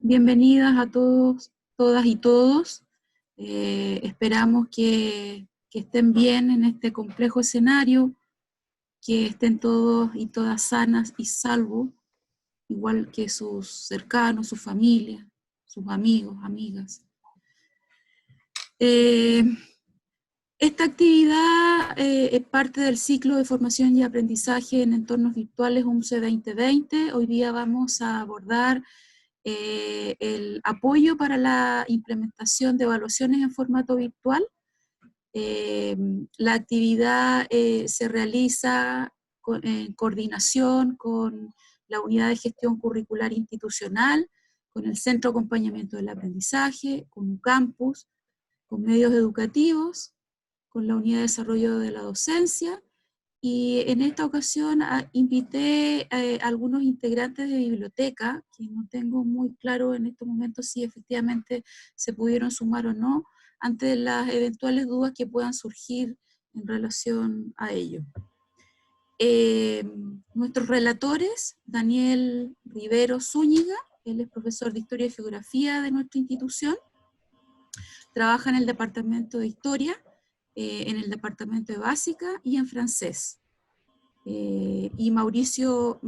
Bienvenidas a todos, todas y todos. Esperamos que estén bien en este complejo escenario, que estén todos y todas sanas y salvos, igual que sus cercanos, su familia, sus amigos, amigas. Esta actividad es parte del ciclo de formación y aprendizaje en entornos virtuales UMCE 2020. Hoy día vamos a abordar el apoyo para la implementación de evaluaciones en formato virtual. La actividad se realiza en coordinación con la Unidad de Gestión Curricular Institucional, con el Centro de Acompañamiento del Aprendizaje, con un campus, con medios educativos, con la Unidad de Desarrollo de la Docencia, y en esta ocasión invité a algunos integrantes de biblioteca, que no tengo muy claro en estos momentos si efectivamente se pudieron sumar o no, ante las eventuales dudas que puedan surgir en relación a ello. Nuestros relatores, Daniel Rivero Zúñiga, él es profesor de Historia y Geografía de nuestra institución, trabaja en el Departamento de Historia, en el Departamento de Básica y en francés. Y Mauricio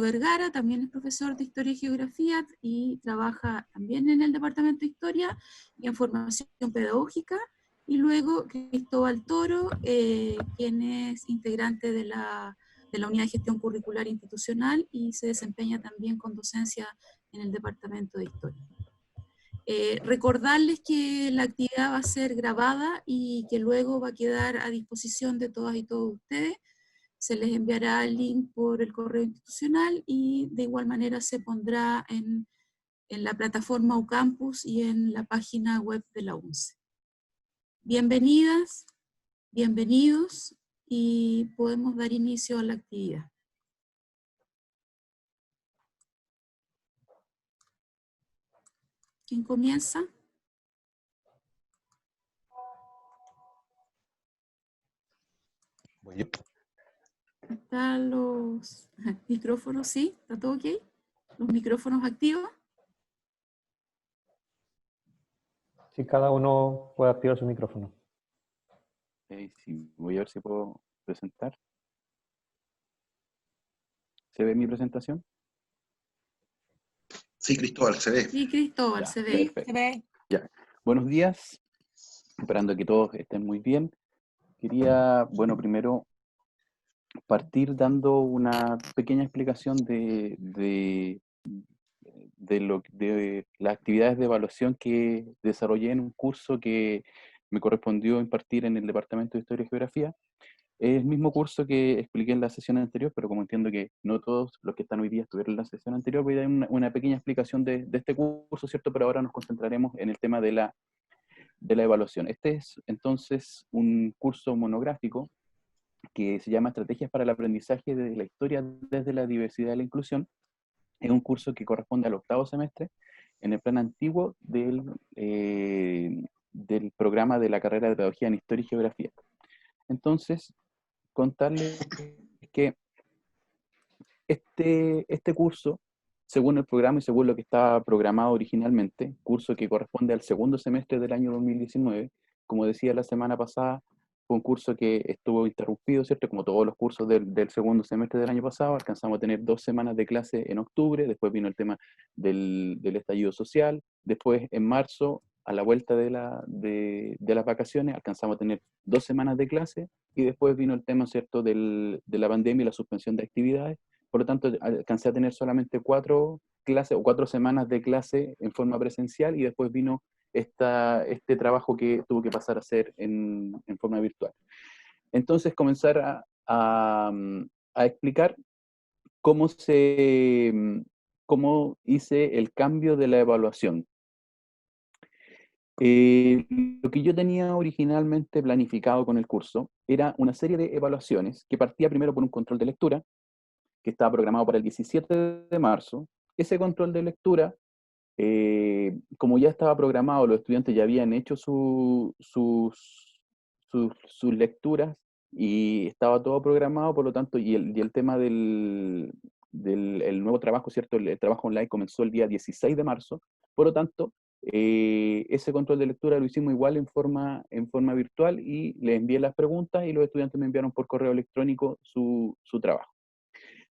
Vergara también es profesor de Historia y Geografía y trabaja también en el Departamento de Historia y en Formación Pedagógica. Y luego Cristóbal Toro, quien es integrante de la Unidad de Gestión Curricular Institucional y se desempeña también con docencia en el Departamento de Historia. Recordarles que la actividad va a ser grabada y que luego va a quedar a disposición de todas y todos ustedes. Se les enviará el link por el correo institucional y de igual manera se pondrá en la plataforma UCampus y en la página web de la UNCE. Bienvenidas, bienvenidos y podemos dar inicio a la actividad. ¿Quién comienza? Voy yo. ¿Están los micrófonos? ¿Sí? ¿Está todo ok? ¿Los micrófonos activos? Sí, cada uno puede activar su micrófono. Sí, voy a ver si puedo presentar. ¿Se ve mi presentación? Sí, Cristóbal, se ve. Sí, Cristóbal, Ya, se ve. perfecto. Se ve. Ya. Buenos días, esperando que todos estén muy bien. Quería, bueno, primero partir dando una pequeña explicación de las actividades de evaluación que desarrollé en un curso que me correspondió impartir en el Departamento de Historia y Geografía. Es el mismo curso que expliqué en la sesión anterior, pero como entiendo que no todos los que están hoy día estuvieron en la sesión anterior, voy a dar una pequeña explicación de este curso, ¿cierto? Pero ahora nos concentraremos en el tema de la evaluación. Este es entonces un curso monográfico que se llama Estrategias para el Aprendizaje de la Historia desde la Diversidad y la Inclusión. Es un curso que corresponde al 8º semestre en el plan antiguo del programa de la carrera de Pedagogía en Historia y Geografía. Entonces, contarles que este curso, según el programa y según lo que estaba programado originalmente, curso que corresponde al 2º semestre del año 2019, como decía la semana pasada, fue un curso que estuvo interrumpido, ¿cierto? Como todos los cursos del 2º semestre del año pasado, alcanzamos a tener 2 semanas de clase en octubre, después vino el tema del estallido social, después en marzo, a la vuelta de las vacaciones, alcanzamos a tener 2 semanas de clase, y después vino el tema, ¿cierto?, de la pandemia y la suspensión de actividades. Por lo tanto, alcancé a tener solamente 4 clases o 4 semanas de clase en forma presencial, y después vino este trabajo que tuvo que pasar a hacer en forma virtual. Entonces, comenzar a explicar cómo hice el cambio de la evaluación. Lo que yo tenía originalmente planificado con el curso era una serie de evaluaciones que partía primero por un control de lectura, que estaba programado para el 17 de marzo. Ese control de lectura, como ya estaba programado, los estudiantes ya habían hecho sus lecturas y estaba todo programado, por lo tanto, y el tema el nuevo trabajo, ¿cierto? El trabajo online comenzó el día 16 de marzo, por lo tanto, ese control de lectura lo hicimos igual en forma virtual y les envié las preguntas y los estudiantes me enviaron por correo electrónico su trabajo.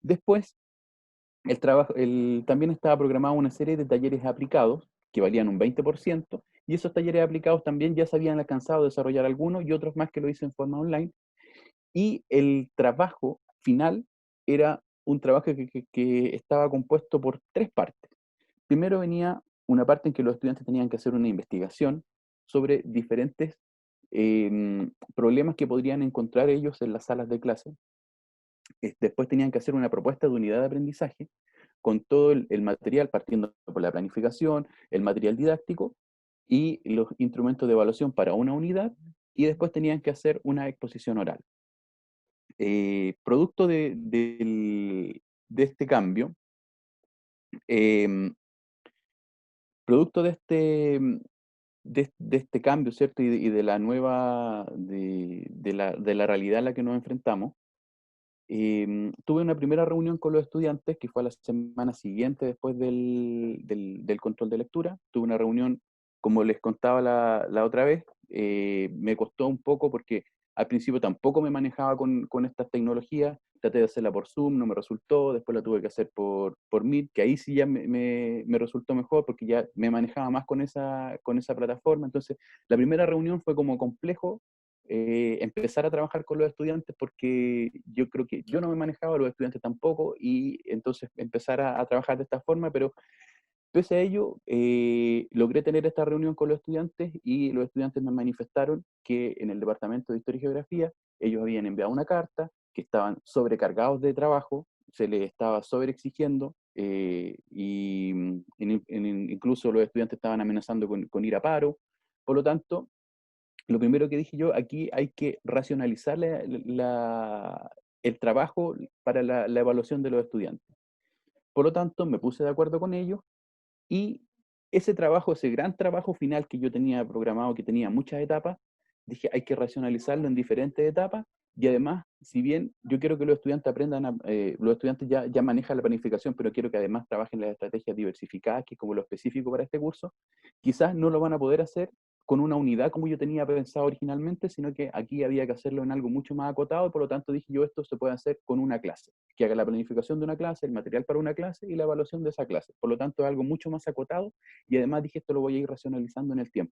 Después, también estaba programada una serie de talleres aplicados que valían un 20%, y esos talleres aplicados también ya se habían alcanzado a desarrollar algunos y otros más que lo hice en forma online. Y el trabajo final era un trabajo que estaba compuesto por 3 partes. Primero venía una parte en que los estudiantes tenían que hacer una investigación sobre diferentes problemas que podrían encontrar ellos en las salas de clase. Después tenían que hacer una propuesta de unidad de aprendizaje con todo el material, partiendo por la planificación, el material didáctico y los instrumentos de evaluación para una unidad, y después tenían que hacer una exposición oral. Producto de este cambio, em, producto de este cambio, ¿cierto? Y de la nueva, de la realidad a la que nos enfrentamos, tuve una primera reunión con los estudiantes, que fue a la semana siguiente después del control de lectura. Tuve una reunión, como les contaba la otra vez, me costó un poco porque al principio tampoco me manejaba con estas tecnologías. Traté de hacerla por Zoom, no me resultó. Después la tuve que hacer por Meet, que ahí sí ya me resultó mejor porque ya me manejaba más con esa plataforma. Entonces, la primera reunión fue como complejo empezar a trabajar con los estudiantes, porque yo creo que yo no me manejaba, los estudiantes tampoco, y entonces empezar a trabajar de esta forma, pero pese a ello, logré tener esta reunión con los estudiantes y los estudiantes me manifestaron que en el departamento de Historia y Geografía ellos habían enviado una carta, que estaban sobrecargados de trabajo, se les estaba sobreexigiendo, y incluso los estudiantes estaban amenazando con ir a paro. Por lo tanto, lo primero que dije yo, aquí hay que racionalizar el trabajo para la evaluación de los estudiantes. Por lo tanto, me puse de acuerdo con ellos y ese trabajo, ese gran trabajo final que yo tenía programado, que tenía muchas etapas, dije, hay que racionalizarlo en diferentes etapas. Y además, si bien yo quiero que los estudiantes aprendan, los estudiantes ya manejan la planificación, pero quiero que además trabajen las estrategias diversificadas, que es como lo específico para este curso, quizás no lo van a poder hacer con una unidad como yo tenía pensado originalmente, sino que aquí había que hacerlo en algo mucho más acotado, y por lo tanto dije yo, esto se puede hacer con una clase, que haga la planificación de una clase, el material para una clase y la evaluación de esa clase. Por lo tanto, es algo mucho más acotado, y además dije, esto lo voy a ir racionalizando en el tiempo.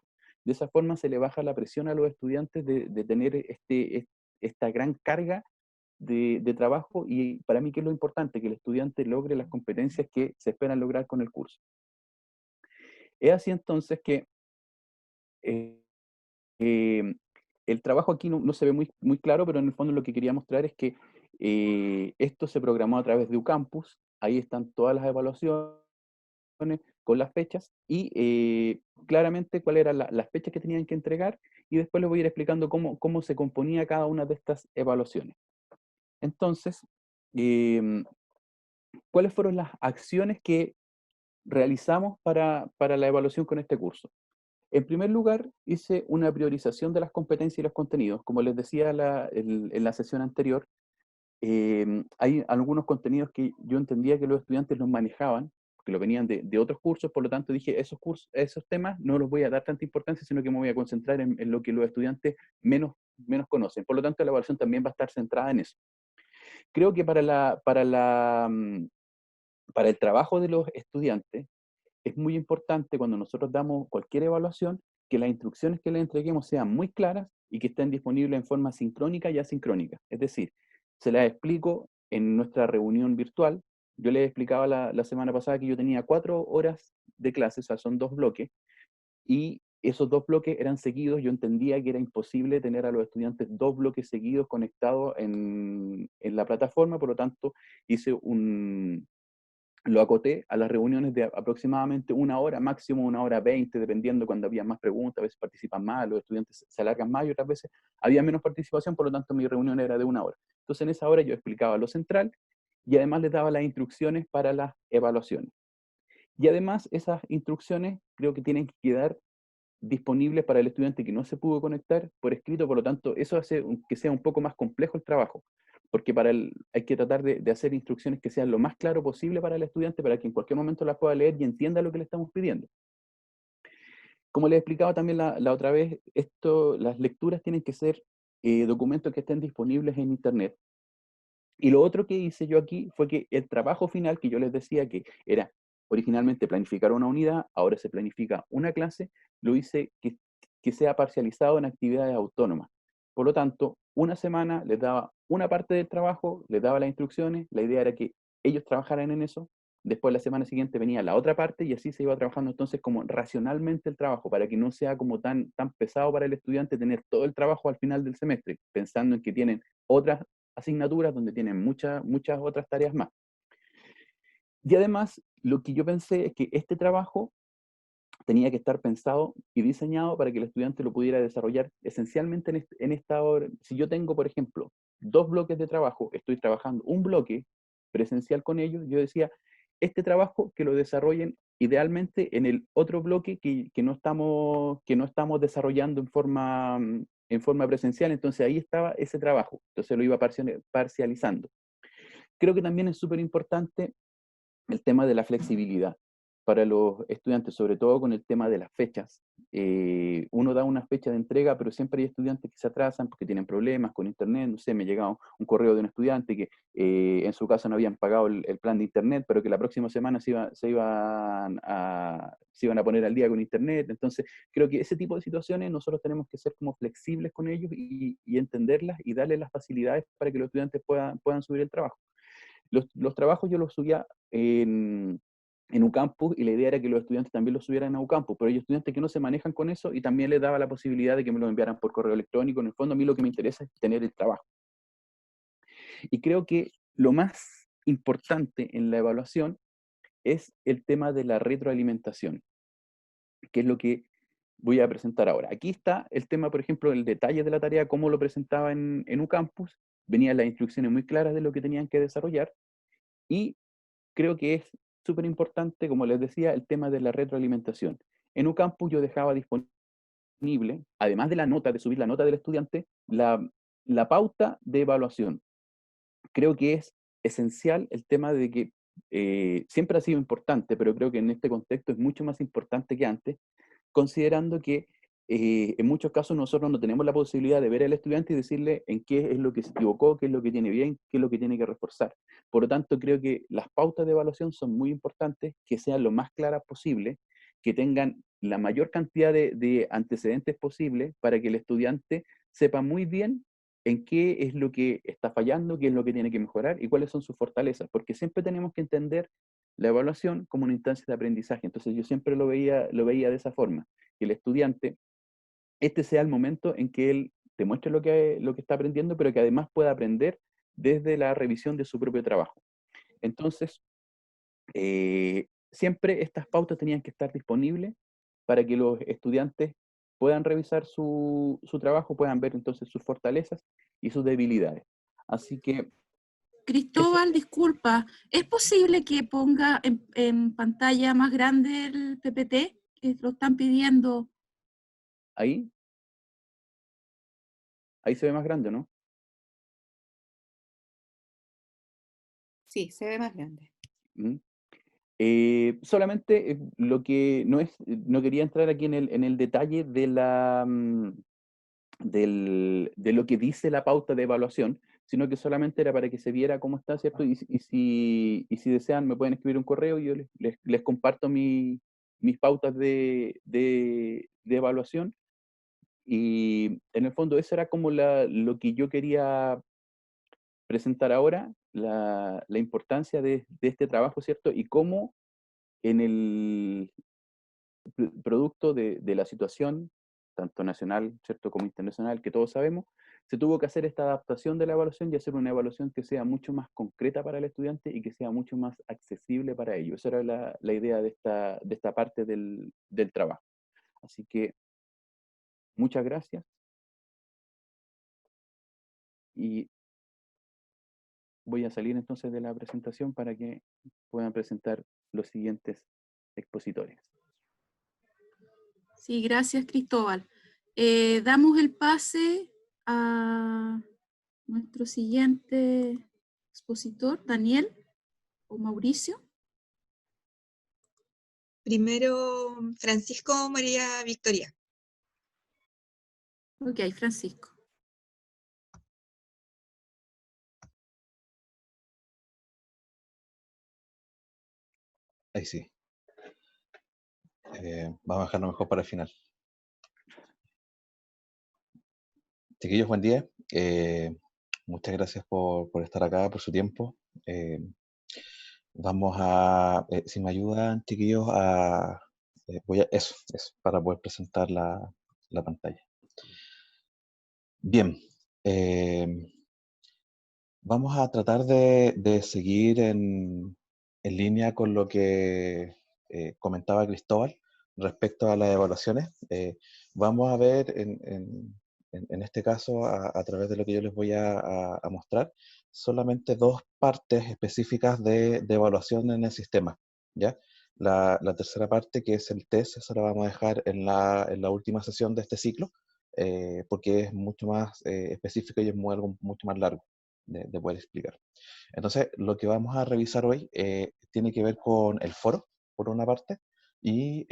De esa forma se le baja la presión a los estudiantes de tener esta gran carga de trabajo, y para mí, ¿qué es lo importante? Que el estudiante logre las competencias que se esperan lograr con el curso. Es así entonces que eh, el trabajo aquí no se ve muy claro, pero en el fondo lo que quería mostrar es que esto se programó a través de UCampus. Ahí están todas las evaluaciones con las fechas y claramente cuáles eran las fechas que tenían que entregar, y después les voy a ir explicando cómo se componía cada una de estas evaluaciones. Entonces, em, ¿cuáles fueron las acciones que realizamos para la evaluación con este curso? En primer lugar, hice una priorización de las competencias y los contenidos. Como les decía en la sesión anterior, hay algunos contenidos que yo entendía que los estudiantes los manejaban, que lo venían de otros cursos. Por lo tanto dije, esos temas no los voy a dar tanta importancia, sino que me voy a concentrar en lo que los estudiantes menos conocen. Por lo tanto, la evaluación también va a estar centrada en eso. Creo que para el trabajo de los estudiantes, es muy importante cuando nosotros damos cualquier evaluación que las instrucciones que les entreguemos sean muy claras y que estén disponibles en forma sincrónica y asincrónica. Es decir, se las explico en nuestra reunión virtual. Yo les explicaba la semana pasada que yo tenía 4 horas de clase, o sea, son 2 bloques, y esos 2 bloques eran seguidos. Yo entendía que era imposible tener a los estudiantes 2 bloques seguidos conectados en la plataforma. Por lo tanto, lo acoté a las reuniones de aproximadamente 1 hora, máximo 1 hora 20, dependiendo cuando había más preguntas. A veces participan más, los estudiantes se alargan más, y otras veces había menos participación. Por lo tanto mi reunión era de 1 hora. Entonces en esa hora yo explicaba lo central y además les daba las instrucciones para las evaluaciones. Y además esas instrucciones creo que tienen que quedar disponibles para el estudiante que no se pudo conectar por escrito. Por lo tanto, eso hace que sea un poco más complejo el trabajo, porque hay que tratar de hacer instrucciones que sean lo más claro posible para el estudiante, para que en cualquier momento las pueda leer y entienda lo que le estamos pidiendo. Como les explicaba también la otra vez, las lecturas tienen que ser documentos que estén disponibles en Internet. Y lo otro que hice yo aquí fue que el trabajo final, que yo les decía que era originalmente planificar una unidad, ahora se planifica una clase, lo hice que sea parcializado en actividades autónomas. Por lo tanto, una semana les daba una parte del trabajo, les daba las instrucciones, la idea era que ellos trabajaran en eso, después la semana siguiente venía la otra parte y así se iba trabajando entonces como racionalmente el trabajo, para que no sea como tan pesado para el estudiante tener todo el trabajo al final del semestre, pensando en que tienen otras asignaturas donde tienen muchas otras tareas más. Y además, lo que yo pensé es que este trabajo tenía que estar pensado y diseñado para que el estudiante lo pudiera desarrollar esencialmente en esta hora. Si yo tengo, por ejemplo, 2 bloques de trabajo, estoy trabajando un bloque presencial con ellos, yo decía, este trabajo que lo desarrollen idealmente en el otro bloque que no estamos desarrollando en forma presencial, entonces ahí estaba ese trabajo, entonces lo iba parcializando. Creo que también es súper importante el tema de la flexibilidad para los estudiantes, sobre todo con el tema de las fechas. Uno da una fecha de entrega, pero siempre hay estudiantes que se atrasan porque tienen problemas con internet. No sé, me llega un correo de un estudiante que en su casa no habían pagado el plan de internet, pero que la próxima semana se iban a poner al día con internet. Entonces, creo que ese tipo de situaciones nosotros tenemos que ser como flexibles con ellos y entenderlas y darles las facilidades para que los estudiantes puedan subir el trabajo. Los trabajos yo los subía en UCampus y la idea era que los estudiantes también los subieran a UCampus, pero hay estudiantes que no se manejan con eso y también les daba la posibilidad de que me lo enviaran por correo electrónico. En el fondo a mí lo que me interesa es tener el trabajo. Y creo que lo más importante en la evaluación es el tema de la retroalimentación, que es lo que voy a presentar ahora. Aquí está el tema, por ejemplo, el detalle de la tarea, cómo lo presentaba en UCampus, venían las instrucciones muy claras de lo que tenían que desarrollar, y creo que es súper importante, como les decía, el tema de la retroalimentación. En UCampus yo dejaba disponible, además de la nota, de subir la nota del estudiante, la pauta de evaluación. Creo que es esencial el tema de que siempre ha sido importante, pero creo que en este contexto es mucho más importante que antes, considerando que en muchos casos nosotros no tenemos la posibilidad de ver al estudiante y decirle en qué es lo que se equivocó, qué es lo que tiene bien, qué es lo que tiene que reforzar. Por lo tanto, creo que las pautas de evaluación son muy importantes, que sean lo más claras posible, que tengan la mayor cantidad de antecedentes posible para que el estudiante sepa muy bien en qué es lo que está fallando, qué es lo que tiene que mejorar y cuáles son sus fortalezas, porque siempre tenemos que entender la evaluación como una instancia de aprendizaje. Entonces yo siempre lo veía de esa forma, que el estudiante, este sea el momento en que él te muestre lo que está aprendiendo, pero que además pueda aprender desde la revisión de su propio trabajo. Entonces, siempre estas pautas tenían que estar disponibles para que los estudiantes puedan revisar su trabajo, puedan ver entonces sus fortalezas y sus debilidades. Así que eso, Cristóbal, disculpa, ¿es posible que ponga en pantalla más grande el PPT que lo están pidiendo? ahí se ve más grande, ¿no? Sí, se ve más grande. ¿Mm? Solamente lo que no quería entrar aquí en el detalle de lo que dice la pauta de evaluación, sino que solamente era para que se viera cómo está, ¿cierto? Y si desean, me pueden escribir un correo y yo les comparto mis pautas de evaluación. Y en el fondo, eso era como lo que yo quería presentar ahora, la importancia de este trabajo, ¿cierto? Y cómo en el producto de la situación, tanto nacional, ¿cierto?, como internacional, que todos sabemos, se tuvo que hacer esta adaptación de la evaluación y hacer una evaluación que sea mucho más concreta para el estudiante y que sea mucho más accesible para ellos. Esa era la idea de esta parte del trabajo. Así que muchas gracias y voy a salir entonces de la presentación para que puedan presentar los siguientes expositores. Sí, gracias, Cristóbal. Damos el pase a nuestro siguiente expositor, Daniel o Mauricio. Primero, Francisco María Victoria. Ok, Francisco. Ahí sí. Vamos a dejarlo mejor para el final. Chiquillos, buen día. Muchas gracias por estar acá, por su tiempo. Vamos a, si me ayudan, chiquillos, eso, para poder presentar la pantalla. Bien. Vamos a tratar de seguir en línea con lo que comentaba Cristóbal respecto a las evaluaciones. Vamos a ver en este caso, a través de lo que yo les voy a mostrar, solamente dos partes específicas de evaluación en el sistema, ¿ya? La tercera parte, que es el test, esa la vamos a dejar en la última sesión de este ciclo, porque es mucho más específico y es algo mucho más largo de poder explicar. Entonces, lo que vamos a revisar hoy tiene que ver con el foro, por una parte, y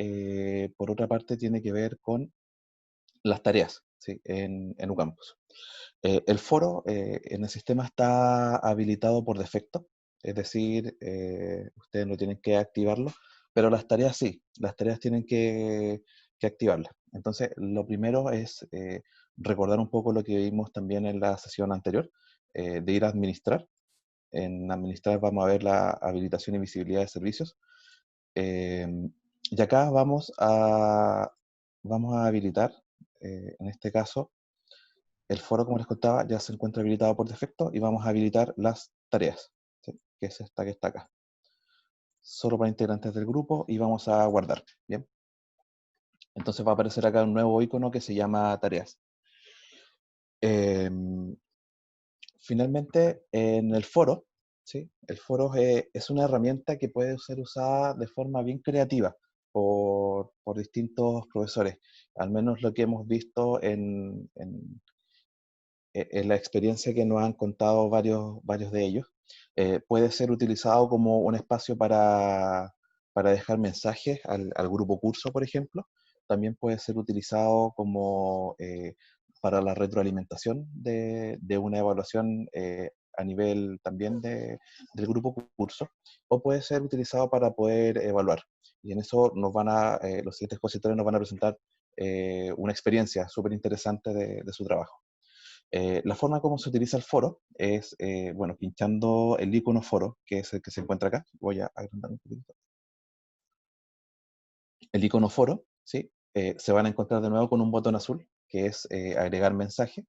por otra parte tiene que ver con las tareas, ¿sí? en UCampus. El foro en el sistema está habilitado por defecto, es decir, ustedes no tienen que activarlo, pero las tareas sí, las tareas tienen que activarlas. Entonces, lo primero es recordar un poco lo que vimos también en la sesión anterior, de ir a administrar. En administrar vamos a ver la habilitación y visibilidad de servicios. Y acá vamos a habilitar, en este caso, el foro, como les contaba, ya se encuentra habilitado por defecto y vamos a habilitar las tareas, ¿sí? Que es esta que está acá. Solo para integrantes del grupo y vamos a guardar, ¿bien? Entonces va a aparecer acá un nuevo icono que se llama tareas. Finalmente, en el foro, ¿sí? El foro es una herramienta que puede ser usada de forma bien creativa por distintos profesores. Al menos lo que hemos visto en la experiencia que nos han contado varios de ellos. Puede ser utilizado como un espacio para dejar mensajes al grupo curso, por ejemplo. También puede ser utilizado como para la retroalimentación de una evaluación a nivel también del grupo curso, o puede ser utilizado para poder evaluar. Y en eso los siguientes expositores nos van a presentar una experiencia súper interesante de su trabajo. La forma como se utiliza el foro es, bueno, pinchando el icono foro, que es el que se encuentra acá. Voy a agrandar un poquito. El icono foro, ¿sí? Se van a encontrar de nuevo con un botón azul, que es agregar mensaje.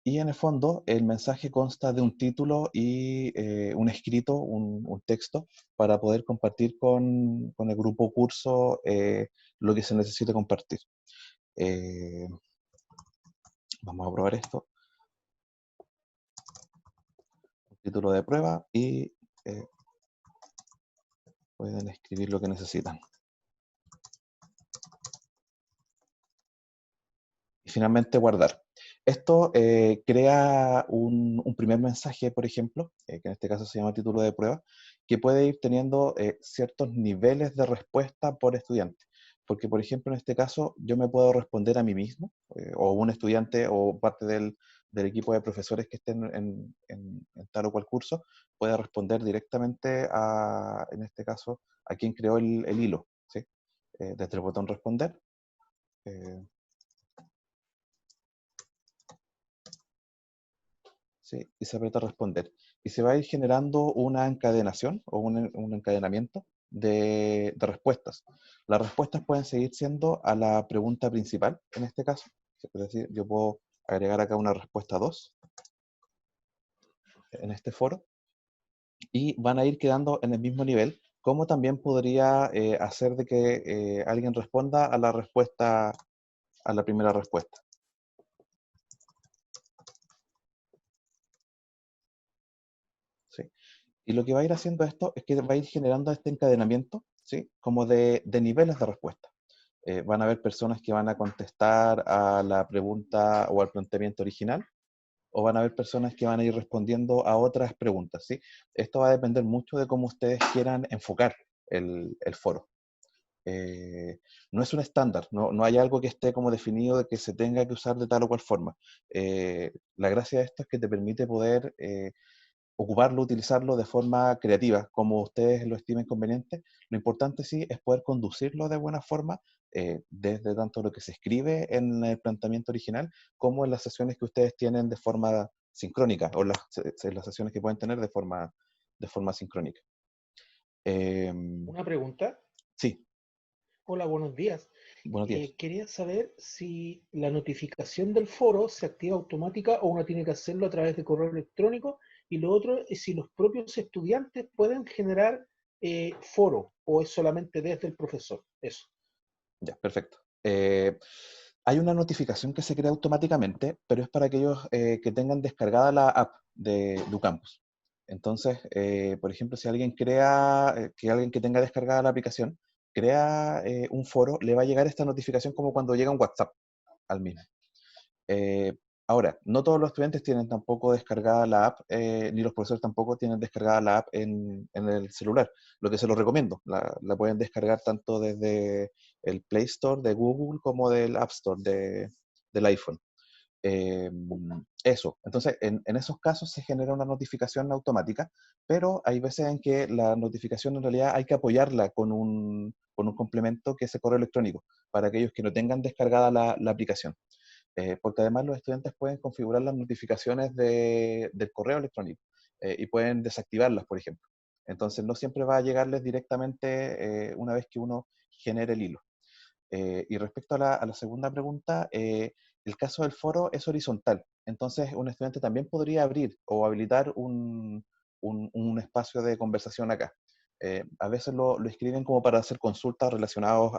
Y en el fondo, el mensaje consta de un título y un escrito, un texto, para poder compartir con el grupo curso lo que se necesite compartir. Vamos a probar esto. Título de prueba y pueden escribir lo que necesitan. Y finalmente guardar. Esto crea un primer mensaje, por ejemplo, que en este caso se llama título de prueba, que puede ir teniendo ciertos niveles de respuesta por estudiante. Porque, por ejemplo, en este caso, yo me puedo responder a mí mismo, o un estudiante o parte del equipo de profesores que estén en tal o cual curso, puede responder directamente en este caso, a quien creó el hilo, ¿sí? Desde el botón responder. ¿Sí? Y se aprieta responder. Y se va a ir generando una encadenación o un encadenamiento de respuestas. Las respuestas pueden seguir siendo a la pregunta principal, en este caso. Es decir, yo puedo agregar acá una respuesta 2 en este foro y van a ir quedando en el mismo nivel, como también podría hacer de que alguien responda a la respuesta, a la primera respuesta. ¿Sí? Y lo que va a ir haciendo esto es que va a ir generando este encadenamiento, ¿sí? Como de niveles de respuesta. Van a haber personas que van a contestar a la pregunta o al planteamiento original, o van a haber personas que van a ir respondiendo a otras preguntas, ¿sí? Esto va a depender mucho de cómo ustedes quieran enfocar el foro. No es un estándar, no hay algo que esté como definido de que se tenga que usar de tal o cual forma. La gracia de esto es que te permite poder ocuparlo, utilizarlo de forma creativa, como ustedes lo estimen conveniente. Lo importante sí es poder conducirlo de buena forma, desde tanto lo que se escribe en el planteamiento original, como en las sesiones que ustedes tienen de forma sincrónica, o las sesiones que pueden tener de forma sincrónica. Una pregunta. Sí, Hola, buenos días. buenos días. Quería saber si la notificación del foro se activa automática o uno tiene que hacerlo a través de correo electrónico. Y lo otro es si los propios estudiantes pueden generar foro o es solamente desde el profesor. Eso. Ya, perfecto. Hay una notificación que se crea automáticamente, pero es para aquellos que tengan descargada la app de Ducampus. Entonces, por ejemplo, si alguien alguien que tenga descargada la aplicación, crea un foro, le va a llegar esta notificación como cuando llega un WhatsApp al mismo. Ahora, no todos los estudiantes tienen tampoco descargada la app, ni los profesores tampoco tienen descargada la app en el celular. Lo que se los recomiendo, la pueden descargar tanto desde el Play Store de Google como del App Store del iPhone. Eso, entonces en esos casos se genera una notificación automática, pero hay veces en que la notificación en realidad hay que apoyarla con un complemento que es el correo electrónico, para aquellos que no tengan descargada la aplicación. Porque además los estudiantes pueden configurar las notificaciones del correo electrónico y pueden desactivarlas, por ejemplo. Entonces no siempre va a llegarles directamente una vez que uno genere el hilo. Y respecto a la segunda pregunta, el caso del foro es horizontal. Entonces un estudiante también podría abrir o habilitar un espacio de conversación acá. A veces lo escriben como para hacer consultas relacionadas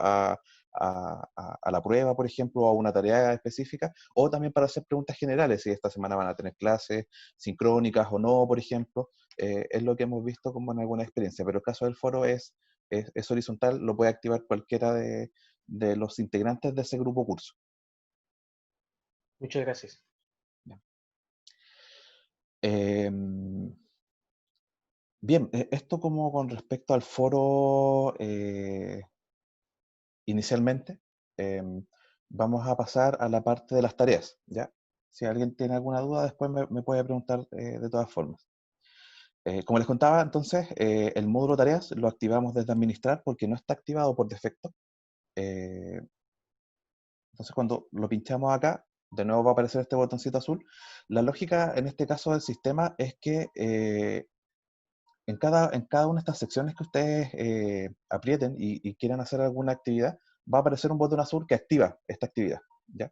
a la prueba, por ejemplo, o a una tarea específica, o también para hacer preguntas generales, si esta semana van a tener clases sincrónicas o no, por ejemplo. Es lo que hemos visto como en alguna experiencia, pero el caso del foro es horizontal, lo puede activar cualquiera de los integrantes de ese grupo curso. Muchas gracias. Bien, esto como con respecto al foro inicialmente, vamos a pasar a la parte de las tareas, ¿ya? Si alguien tiene alguna duda, después me puede preguntar de todas formas. Como les contaba, entonces, el módulo tareas lo activamos desde administrar porque no está activado por defecto. Entonces, cuando lo pinchamos acá, de nuevo va a aparecer este botoncito azul. La lógica, en este caso del sistema, es que en cada una de estas secciones que ustedes aprieten y quieran hacer alguna actividad, va a aparecer un botón azul que activa esta actividad, ¿ya?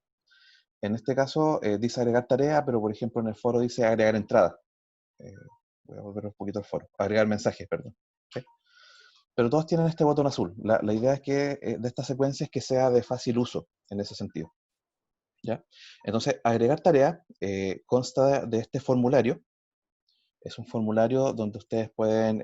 En este caso dice agregar tarea, pero por ejemplo en el foro dice agregar entrada. Voy a volver un poquito al foro. Agregar mensajes, perdón. ¿Sí? Pero todos tienen este botón azul. La idea es que de esta secuencia es que sea de fácil uso en ese sentido, ¿ya? Entonces, agregar tarea consta de este formulario. Es un formulario donde ustedes pueden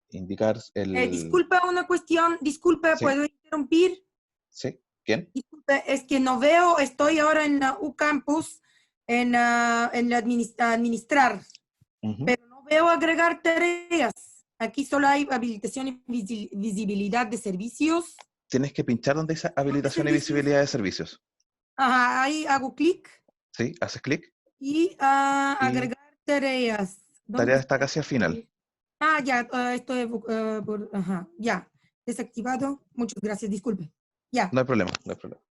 indicar Disculpa una cuestión, disculpe, Sí, ¿puedo interrumpir? sí. ¿Quién? Disculpe, es que no veo, estoy ahora en la UCampus, en la administrar, Ujú. pero no veo agregar tareas. Aquí solo hay habilitación y visibilidad de servicios. Tienes que pinchar donde dice habilitación y servicios? visibilidad de servicios. Ajá, ahí hago clic Sí, haces clic y y agregar tareas. ¿Dónde tarea está está? casi al final. Ya, estoy ajá, ya, desactivado. Muchas gracias, disculpe. Ya. No hay problema, no hay problema.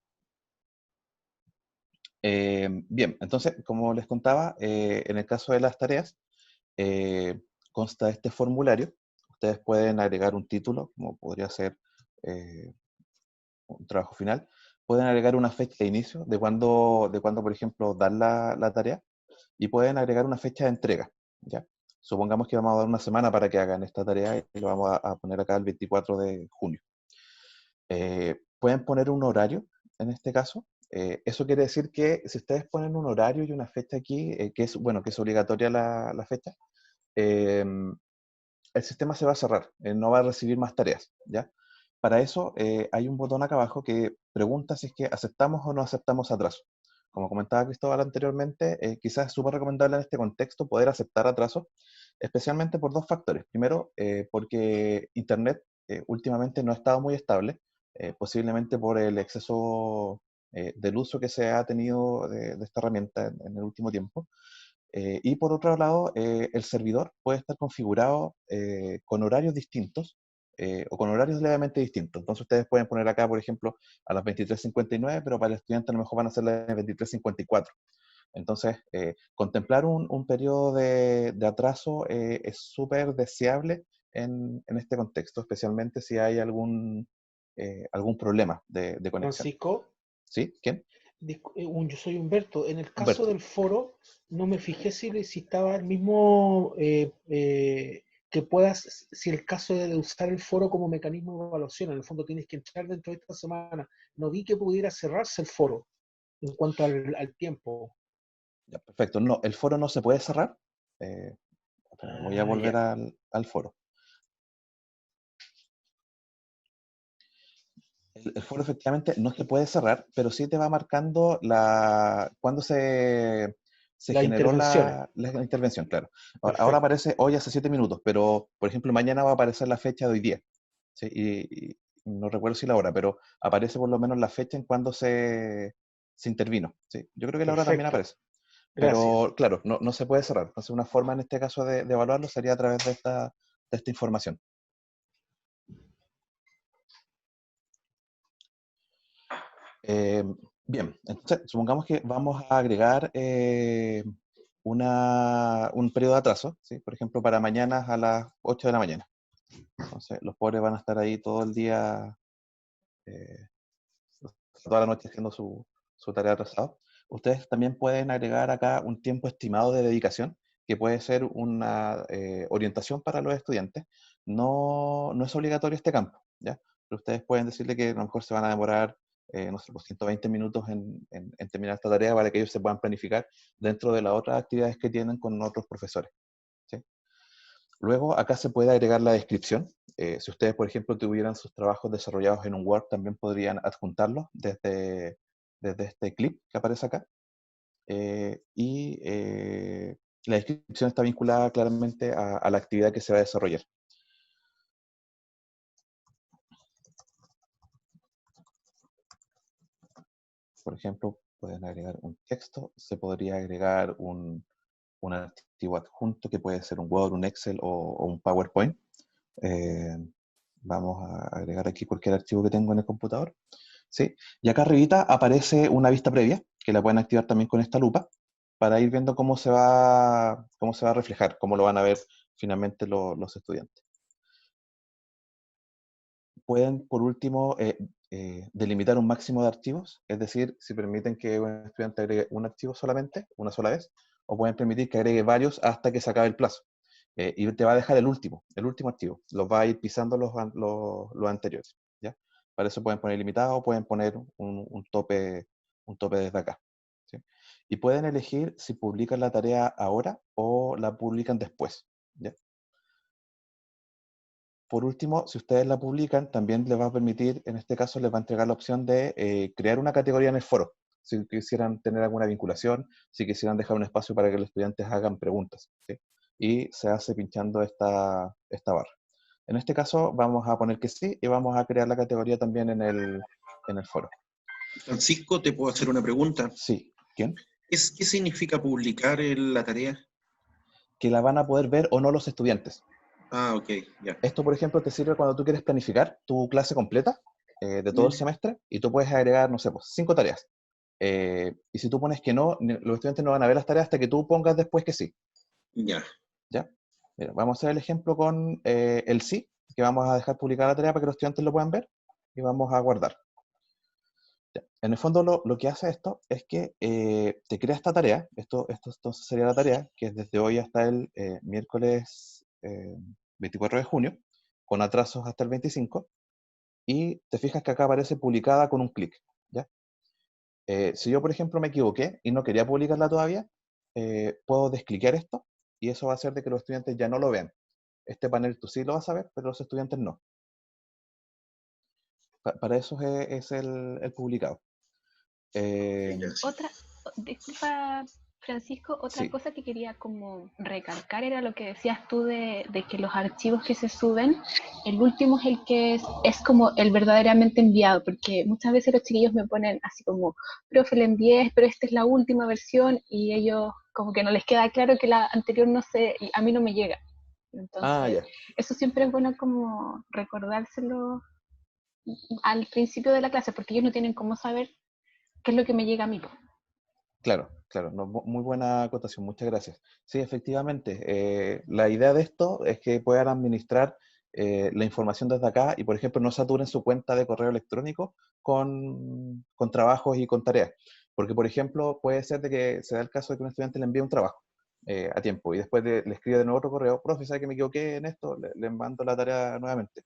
Bien, entonces, como les contaba, en el caso de las tareas, consta este formulario. Ustedes pueden agregar un título, como podría ser un trabajo final. Pueden agregar una fecha de inicio, de cuando, por ejemplo, dan la tarea, y pueden agregar una fecha de entrega, ¿ya? Supongamos que vamos a dar una semana para que hagan esta tarea y lo vamos a poner acá el 24 de junio. Pueden poner un horario, en este caso. Eso quiere decir que si ustedes ponen un horario y una fecha aquí, que es obligatoria la fecha, el sistema se va a cerrar, no va a recibir más tareas, ¿ya? Para eso hay un botón acá abajo que pregunta si es que aceptamos o no aceptamos atraso. como comentaba Cristóbal anteriormente, quizás es súper recomendable en este contexto poder aceptar atrasos, especialmente por dos factores. Primero, porque Internet últimamente no ha estado muy estable, posiblemente por el exceso del uso que se ha tenido de esta herramienta en el último tiempo. Y por otro lado, el servidor puede estar configurado con horarios distintos o con horarios levemente distintos. Entonces ustedes pueden poner acá, por ejemplo, a las 23:59, pero para el estudiante a lo mejor van a ser las 23:54. Entonces, contemplar un periodo de atraso es súper deseable en este contexto, especialmente si hay algún problema de conexión. Francisco, ¿Sí? ¿Quién? yo soy Humberto. En el caso Humberto. del foro, no me fijé si estaba el mismo que puedas, si el caso de usar el foro como mecanismo de evaluación, en el fondo tienes que entrar dentro de esta semana. No vi que pudiera cerrarse el foro en cuanto al tiempo. Ya, perfecto. No, el foro no se puede cerrar. Voy a volver Ya. al foro. El foro efectivamente no se puede cerrar, pero sí te va marcando cuando se Las generó intervenciones. la intervención, claro. Ahora Perfecto. aparece hoy hace 7 minutos, pero por ejemplo mañana va a aparecer la fecha de hoy día. ¿Sí? Y no recuerdo si la hora, pero aparece por lo menos la fecha en cuando se intervino. ¿Sí? Yo creo que la hora también Perfecto. aparece. Gracias. Pero claro, no se puede cerrar. Entonces una forma en este caso de evaluarlo sería a través de esta información. Bien, entonces supongamos que vamos a agregar un periodo de atraso, ¿sí? Por ejemplo, para mañana a las 8 de la mañana. Entonces, los pobres van a estar ahí todo el día, toda la noche haciendo su tarea atrasada. Ustedes también pueden agregar acá un tiempo estimado de dedicación, que puede ser una orientación para los estudiantes. No es obligatorio este campo, ¿ya? Pero ustedes pueden decirle que a lo mejor se van a demorar, no sé, 120 minutos en terminar esta tarea para que ellos se puedan planificar dentro de las otras actividades que tienen con otros profesores, ¿sí? Luego, acá se puede agregar la descripción. Si ustedes, por ejemplo, tuvieran sus trabajos desarrollados en un Word, también podrían adjuntarlos desde este clip que aparece acá. La descripción está vinculada claramente a la actividad que se va a desarrollar. Por ejemplo, pueden agregar un texto, se podría agregar un archivo adjunto que puede ser un Word, un Excel o un PowerPoint. Vamos a agregar aquí cualquier archivo que tengo en el computador, ¿sí? Y acá arribita aparece una vista previa, que la pueden activar también con esta lupa, para ir viendo cómo se va a reflejar, cómo lo van a ver finalmente los estudiantes. Pueden, por último, delimitar un máximo de archivos, es decir, si permiten que un estudiante agregue un archivo solamente, una sola vez, o pueden permitir que agregue varios hasta que se acabe el plazo. Y te va a dejar el último archivo. Los va a ir pisando los anteriores, ¿ya? Para eso pueden poner limitado o pueden poner un tope desde acá, ¿sí? Y pueden elegir si publican la tarea ahora o la publican después, ¿ya? Por último, si ustedes la publican, también les va a permitir, en este caso, les va a entregar la opción de crear una categoría en el foro. Si quisieran tener alguna vinculación, si quisieran dejar un espacio para que los estudiantes hagan preguntas, ¿sí? Y se hace pinchando esta barra. En este caso, vamos a poner que sí y vamos a crear la categoría también en el foro. Francisco, ¿te puedo hacer una pregunta? Sí. ¿Quién? ¿Qué significa publicar la tarea? Que la van a poder ver o no los estudiantes. Ah, ok, ya. Esto, por ejemplo, te sirve cuando tú quieres planificar tu clase completa de todo el semestre y tú puedes agregar, no sé, pues 5 tareas. Y si tú pones que no, los estudiantes no van a ver las tareas hasta que tú pongas después que sí. Ya. ¿Ya? Mira, vamos a hacer el ejemplo con el sí, que vamos a dejar publicar la tarea para que los estudiantes lo puedan ver y vamos a guardar. ¿Ya? En el fondo lo que hace esto es que te crea esta tarea, esto sería la tarea, que es desde hoy hasta el miércoles 24 de junio, con atrasos hasta el 25, y te fijas que acá aparece publicada con un clic, ¿ya? Si yo, por ejemplo, me equivoqué y no quería publicarla todavía, puedo descliquear esto, y eso va a hacer de que los estudiantes ya no lo vean. Este panel tú sí lo vas a ver, pero los estudiantes no. Para eso es el publicado. disculpa, Francisco, otra Sí, cosa que quería como recalcar era lo que decías tú de que los archivos que se suben, el último es el que es como el verdaderamente enviado, porque muchas veces los chiquillos me ponen así como, profe, le envié, pero esta es la última versión, y ellos como que no les queda claro que la anterior no sé, y a mí no me llega. Entonces, ya, eso siempre es bueno como recordárselo al principio de la clase, porque ellos no tienen cómo saber qué es lo que me llega a mí, po. claro, claro, no, muy buena acotación, muchas gracias. Sí, efectivamente, la idea de esto es que puedan administrar la información desde acá y, por ejemplo, no saturen su cuenta de correo electrónico con trabajos y con tareas. Porque, por ejemplo, puede ser de que se da el caso de que un estudiante le envíe un trabajo a tiempo y después le escribe de nuevo otro correo, profe, ¿sabe que me equivoqué en esto? Le mando la tarea nuevamente.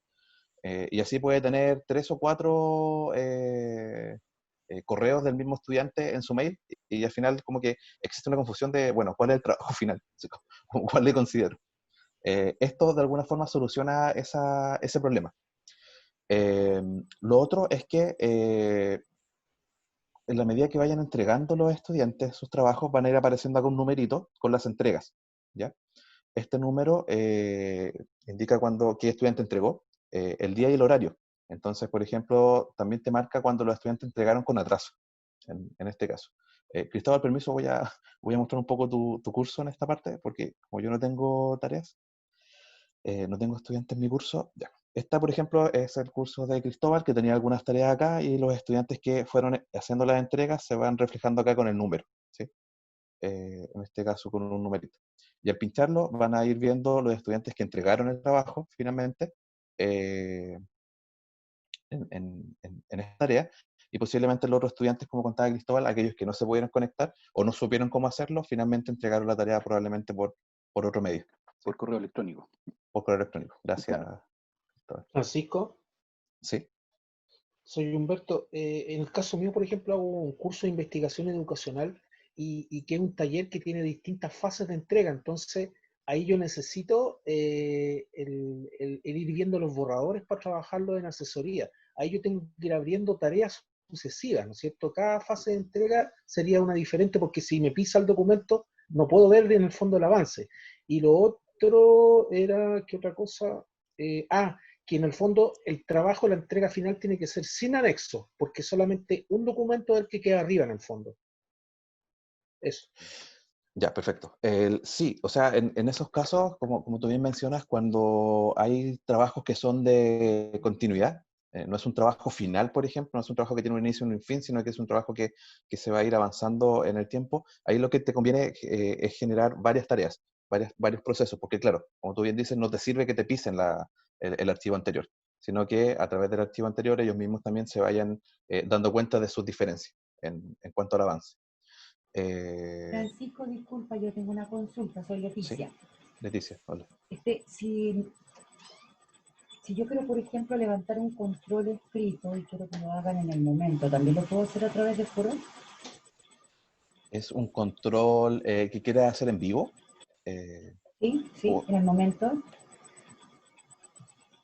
Y así puede tener 3 o 4 correos del mismo estudiante en su mail y al final como que existe una confusión de, bueno, ¿cuál es el trabajo final? ¿Cuál le considero? Esto de alguna forma soluciona ese problema. Lo otro es que en la medida que vayan entregando los estudiantes sus trabajos van a ir apareciendo acá un numerito con las entregas, ¿ya? Este número indica qué estudiante entregó, el día y el horario. Entonces, por ejemplo, también te marca cuando los estudiantes entregaron con atraso, en este caso. Cristóbal, permiso, voy a mostrar un poco tu curso en esta parte, porque como yo no tengo tareas, no tengo estudiantes en mi curso, ya. Esta, por ejemplo, es el curso de Cristóbal, que tenía algunas tareas acá, y los estudiantes que fueron haciendo las entregas se van reflejando acá con el número, ¿sí? En este caso con un numerito. Y al pincharlo van a ir viendo los estudiantes que entregaron el trabajo finalmente eh, en esta tarea, y posiblemente los otros estudiantes, como contaba Cristóbal, aquellos que no se pudieron conectar o no supieron cómo hacerlo, finalmente entregaron la tarea probablemente por otro medio, ¿sí? Por correo electrónico. Por correo electrónico. Gracias, Claro. Cristóbal. Francisco, Sí, soy Humberto. En el caso mío, por ejemplo, hago un curso de investigación educacional y que es un taller que tiene distintas fases de entrega. Entonces, ahí yo necesito el ir viendo los borradores para trabajarlo en asesoría. Ahí yo tengo que ir abriendo tareas sucesivas, ¿no es cierto? Cada fase de entrega sería una diferente porque si me pisa el documento, no puedo ver en el fondo el avance. Y lo otro era, ¿qué otra cosa? Que en el fondo el trabajo, la entrega final tiene que ser sin anexo, porque solamente un documento es el que queda arriba en el fondo. Eso. ya, perfecto. Sí, o sea, en esos casos, como tú bien mencionas, cuando hay trabajos que son de continuidad, no es un trabajo final, por ejemplo, no es un trabajo que tiene un inicio y un fin, sino que es un trabajo que se va a ir avanzando en el tiempo, ahí lo que te conviene es generar varias tareas, varios procesos, porque claro, como tú bien dices, no te sirve que te pisen el archivo anterior, sino que a través del archivo anterior ellos mismos también se vayan dando cuenta de sus diferencias en cuanto al avance. Francisco, disculpa, yo tengo una consulta, soy Sí, Leticia. Leticia, hola. Si yo quiero, por ejemplo, levantar un control escrito y quiero que lo hagan en el momento, ¿también lo puedo hacer a través de foro? ¿Es un control que quiere hacer en vivo? Sí, O, en el momento.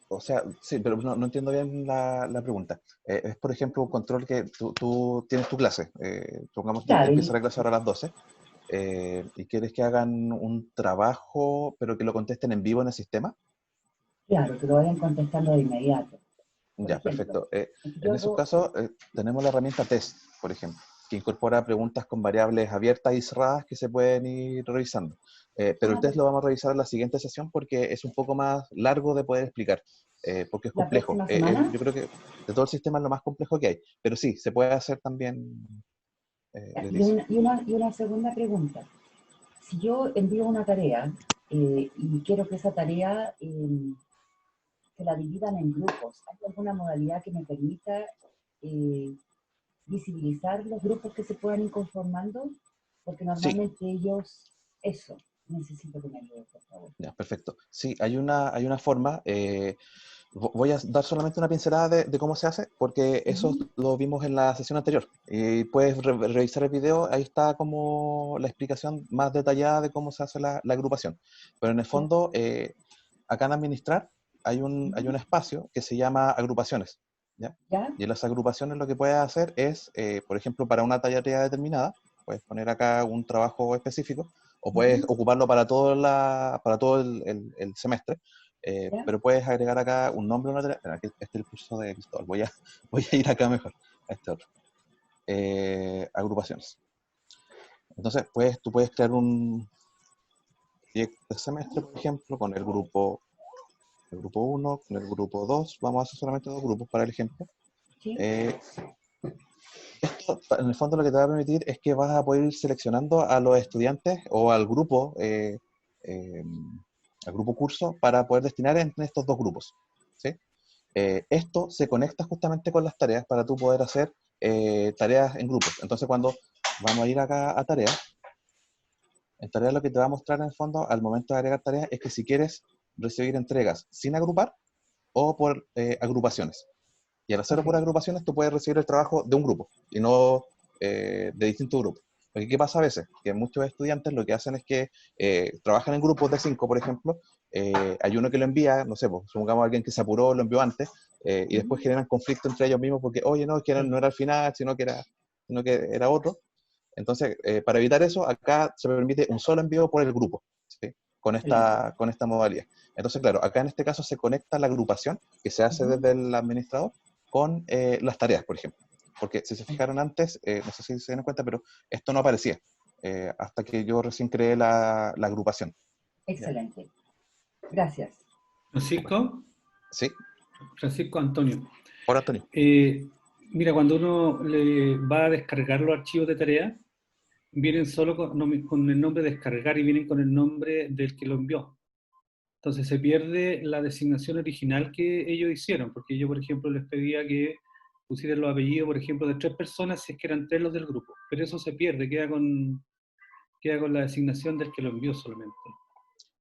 o sea, sí, pero no entiendo bien la pregunta. Es, por ejemplo, un control que tú tienes tu clase. Supongamos que Claro, empieza la clase ahora a las 12 y quieres que hagan un trabajo, pero que lo contesten en vivo en el sistema. claro, que lo vayan contestando de inmediato. Por Ya, ejemplo, perfecto. yo En esos hago, casos tenemos la herramienta test, por ejemplo, que incorpora preguntas con variables abiertas y cerradas que se pueden ir revisando. Pero el test lo vamos a revisar en la siguiente sesión porque es un poco más largo de poder explicar, porque es la complejo. próxima semana. Yo creo que de todo el sistema es lo más complejo que hay, pero sí, se puede hacer también, Leticia. Y una segunda pregunta. Si yo envío una tarea y quiero que esa tarea se la dividan en grupos, ¿hay alguna modalidad que me permita eh, visibilizar los grupos que se puedan ir conformando? Porque Sí, normalmente eso, necesito que me ayude, por favor. ya, perfecto. Sí, hay una forma. Voy a dar solamente una pincelada de cómo se hace, porque eso lo vimos en la sesión anterior. Y puedes revisar el video, ahí está como la explicación más detallada de cómo se hace la agrupación. Pero en el fondo, acá en administrar hay un espacio que se llama agrupaciones, ¿ya? ¿Ya? Y en las agrupaciones lo que puedes hacer es, por ejemplo, para una tarea determinada, Puedes poner acá un trabajo específico o puedes ocuparlo para todo el semestre, pero puedes agregar acá un nombre, una tarea. Espera, este es el curso de Cristóbal. Voy a ir acá mejor, a este otro. Agrupaciones. Entonces, tú puedes crear un proyecto de semestre, por ejemplo, con el grupo 1, con el grupo 2. Vamos a hacer solamente 2 grupos para el ejemplo. Sí. Esto, en el fondo, lo que te va a permitir es que vas a poder ir seleccionando a los estudiantes o al grupo curso para poder destinar en estos 2 grupos, ¿sí? Esto se conecta justamente con las tareas para tú poder hacer tareas en grupos. Entonces, cuando vamos a ir acá a tareas, en tareas lo que te va a mostrar en el fondo al momento de agregar tareas es que si quieres recibir entregas sin agrupar o por agrupaciones. Y al hacerlo por agrupaciones, tú puedes recibir el trabajo de un grupo y no de distintos grupos. Porque ¿qué pasa a veces? Que muchos estudiantes lo que hacen es que trabajan en grupos de 5, por ejemplo. Hay uno que lo envía, no sé, pues, supongamos a alguien que se apuró, lo envió antes, y después generan conflicto entre ellos mismos porque, oye, no, es que no era al final, sino que era otro. Entonces, para evitar eso, acá se permite un solo envío por el grupo, ¿sí? Con esta modalidad. Entonces, claro, acá en este caso se conecta la agrupación que se hace desde el administrador con las tareas, por ejemplo. Porque si se fijaron antes, no sé si se dieron cuenta, pero esto no aparecía hasta que yo recién creé la agrupación. Excelente. Gracias. Francisco. Sí. Francisco Antonio. Hola, Antonio. Mira, cuando uno le va a descargar los archivos de tarea, vienen solo con el nombre descargar y vienen con el nombre del que lo envió. Entonces se pierde la designación original que ellos hicieron, porque yo, por ejemplo, les pedía que pusieran los apellidos, por ejemplo, de 3 personas si es que eran 3 los del grupo. Pero eso se pierde, queda con la designación del que lo envió solamente.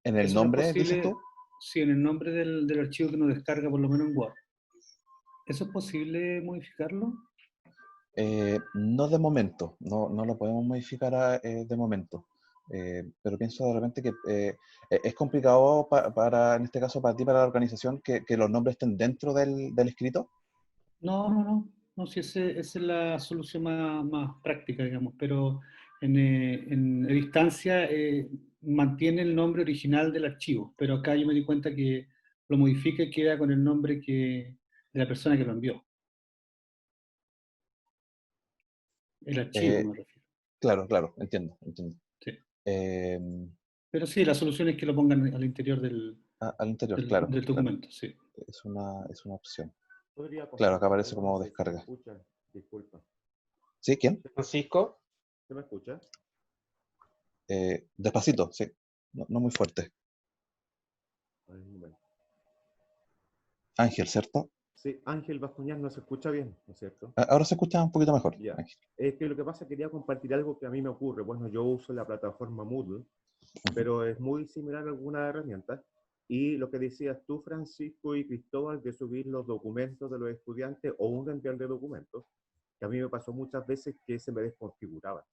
¿En el ¿Eso nombre, no es posible? dices tú? Sí, en el nombre del archivo que uno descarga, por lo menos en Word. ¿Eso es posible modificarlo? No de momento, no lo podemos modificar de momento. Pero pienso de repente que es complicado en este caso para ti, para la organización, que los nombres estén dentro del escrito. No, si esa es la solución más práctica, digamos, pero en distancia mantiene el nombre original del archivo, pero acá yo me di cuenta que lo modifica y queda con el nombre de la persona que lo envió. El archivo, me refiero. Claro, entiendo. Sí. Pero sí, la solución es que lo pongan al interior del claro, documento, claro. sí. Es una opción. Claro, acá aparece como descarga. Disculpa. ¿Sí? ¿Quién? Francisco. ¿Se me escucha? Despacito, sí. No muy fuerte. Bueno. Ángel, ¿cierto? Sí, Ángel Bajoñán no se escucha bien, ¿no es cierto? Ahora se escucha un poquito mejor. Ya. Es que lo que pasa es que quería compartir algo que a mí me ocurre. Bueno, yo uso la plataforma Moodle, pero es muy similar a algunas herramientas. Y lo que decías tú, Francisco y Cristóbal, de subir los documentos de los estudiantes o un enviar de documentos, que a mí me pasó muchas veces que se me desconfiguraba.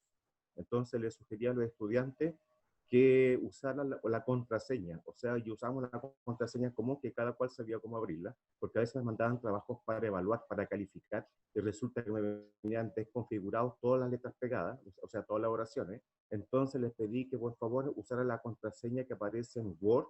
Entonces le sugería a los estudiantes que usaran la contraseña, o sea, y usamos la contraseña común que cada cual sabía cómo abrirla, porque a veces me mandaban trabajos para evaluar, para calificar, y resulta que me venían desconfigurados todas las letras pegadas, o sea, todas las oraciones. Entonces les pedí que por favor usaran la contraseña que aparece en Word,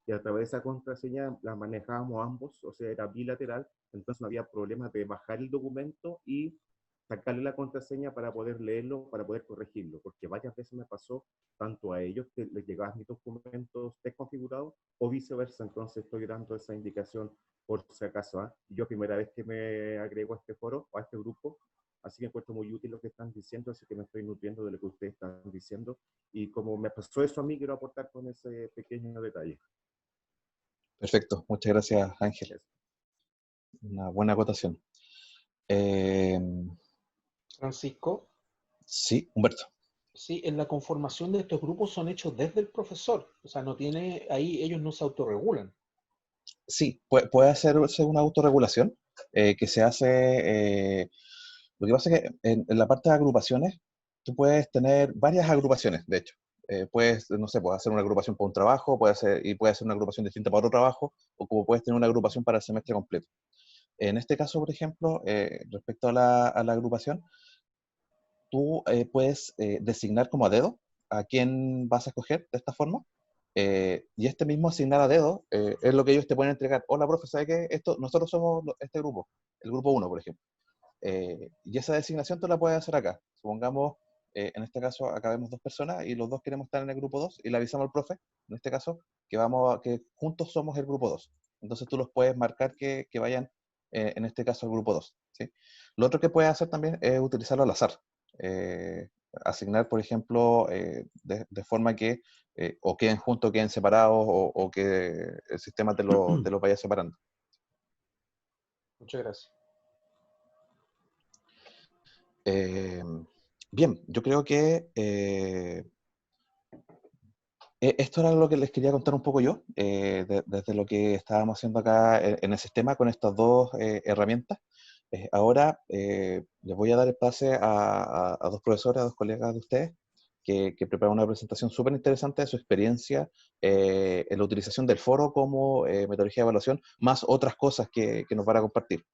y a través de esa contraseña la manejábamos ambos, o sea, era bilateral, entonces no había problema de bajar el documento y sacarle la contraseña para poder leerlo, para poder corregirlo, porque varias veces me pasó tanto a ellos que les llegaban mis documentos desconfigurados o viceversa, entonces estoy dando esa indicación por si acaso. Yo primera vez que me agrego a este foro o a este grupo, así que encuentro muy útil lo que están diciendo, así que me estoy nutriendo de lo que ustedes están diciendo y como me pasó eso a mí, quiero aportar con ese pequeño detalle. Perfecto, muchas gracias, Ángel. Una buena acotación. Francisco. Sí, Humberto. Sí, en la conformación de estos grupos son hechos desde el profesor, o sea, ahí ellos no se autorregulan. Sí, puede hacerse una autorregulación que se hace. Lo que pasa es que en la parte de agrupaciones, tú puedes tener varias agrupaciones, de hecho. Puedes, no sé, puedes hacer una agrupación para un trabajo, puede ser una agrupación distinta para otro trabajo, o como puedes tener una agrupación para el semestre completo. En este caso, por ejemplo, respecto a la agrupación, tú puedes designar como a dedo a quién vas a escoger de esta forma. Y este mismo asignar a dedo es lo que ellos te pueden entregar. Hola, profe, ¿sabe qué? Nosotros somos este grupo, el grupo 1, por ejemplo. Y esa designación tú la puedes hacer acá. Supongamos, en este caso, acá vemos 2 personas y los 2 queremos estar en el grupo 2 y le avisamos al profe, en este caso, que juntos somos el grupo 2. Entonces tú los puedes marcar que vayan, en este caso, al grupo 2. ¿Sí? Lo otro que puedes hacer también es utilizarlo al azar. Asignar, por ejemplo, de forma que o queden juntos, o queden separados, o que el sistema te lo vaya separando. Muchas gracias. Bien, yo creo que esto era lo que les quería contar un poco yo, desde lo que estábamos haciendo acá en el sistema con estas 2 herramientas. Ahora les voy a dar el pase a 2 profesores, a 2 colegas de ustedes, que preparan una presentación súper interesante de su experiencia en la utilización del foro como metodología de evaluación, más otras cosas que nos van a compartir.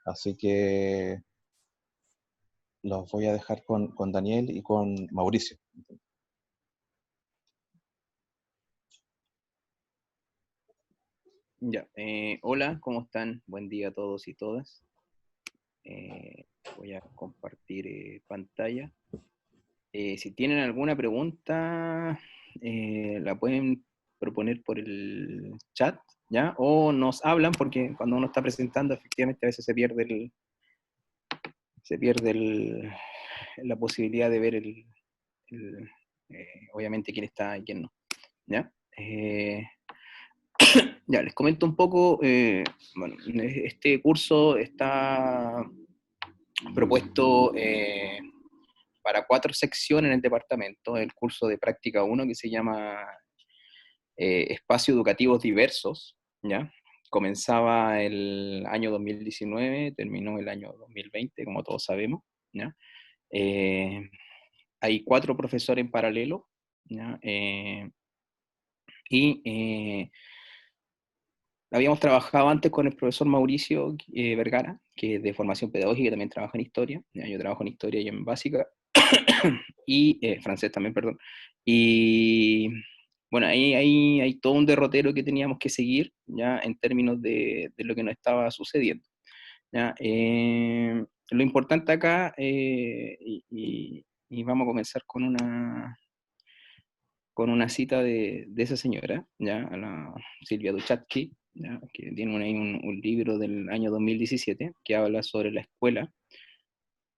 Así que los voy a dejar con Daniel y con Mauricio. Ya, hola, ¿cómo están? Buen día a todos y todas. Voy a compartir pantalla. Si tienen alguna pregunta, la pueden proponer por el chat, ¿ya? O nos hablan, porque cuando uno está presentando, efectivamente, a veces se pierde la posibilidad de ver obviamente quién está y quién no, ¿ya? Ya, les comento un poco. Bueno, este curso está propuesto para 4 secciones en el departamento. El curso de práctica 1, que se llama Espacios Educativos Diversos, ¿ya? Comenzaba el año 2019, terminó el año 2020, como todos sabemos, ¿ya? Hay 4 profesores en paralelo, ¿ya? Habíamos trabajado antes con el profesor Mauricio Vergara, que es de formación pedagógica y también trabaja en historia. Yo trabajo en historia y en básica, y francés también, perdón. Y bueno, ahí hay todo un derrotero que teníamos que seguir, ya, en términos de lo que nos estaba sucediendo, ¿ya? Lo importante acá, y vamos a comenzar con una cita de esa señora, ¿ya? A la Silvia Duchatki, ¿ya? Que tiene ahí un libro del año 2017 que habla sobre la escuela,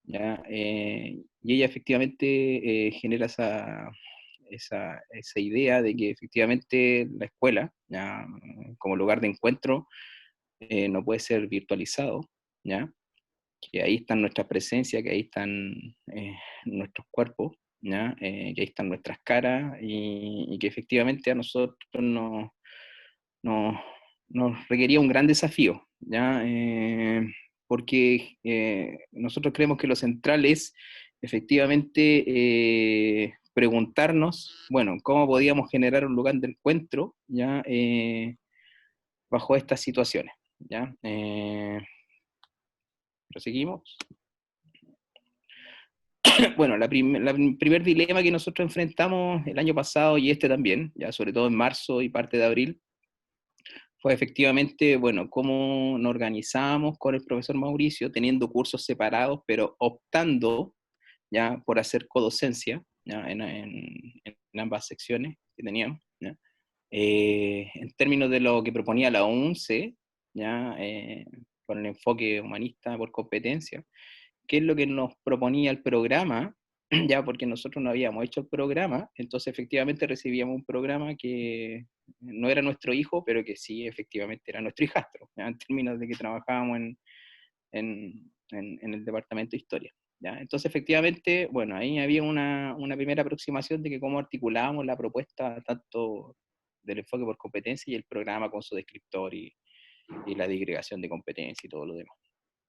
¿ya? Y ella efectivamente genera esa idea de que efectivamente la escuela, ¿ya? Como lugar de encuentro, no puede ser virtualizado, ¿ya? Que ahí están nuestras presencias, que ahí están nuestros cuerpos, ¿ya? Que ahí están nuestras caras, y que efectivamente a nosotros nos requería un gran desafío, ¿ya? Porque nosotros creemos que lo central es efectivamente preguntarnos, bueno, cómo podíamos generar un lugar de encuentro, ¿ya? Bajo estas situaciones, ¿ya? Proseguimos. Bueno, el primer dilema que nosotros enfrentamos el año pasado y este también, ya sobre todo en marzo y parte de abril, fue efectivamente, bueno, cómo nos organizamos con el profesor Mauricio, teniendo cursos separados, pero optando ya por hacer codocencia, ¿ya? En ambas secciones que teníamos, ¿ya? En términos de lo que proponía la UNCE, ¿ya? Con el enfoque humanista por competencia, qué es lo que nos proponía el programa, ya, porque nosotros no habíamos hecho el programa, entonces efectivamente recibíamos un programa que no era nuestro hijo, pero que sí efectivamente era nuestro hijastro, ¿ya? En términos de que trabajábamos en el departamento de historia, ¿ya? Entonces efectivamente, bueno, ahí había una primera aproximación de que cómo articulábamos la propuesta tanto del enfoque por competencia y el programa con su descriptor y la disgregación de competencia y todo lo demás,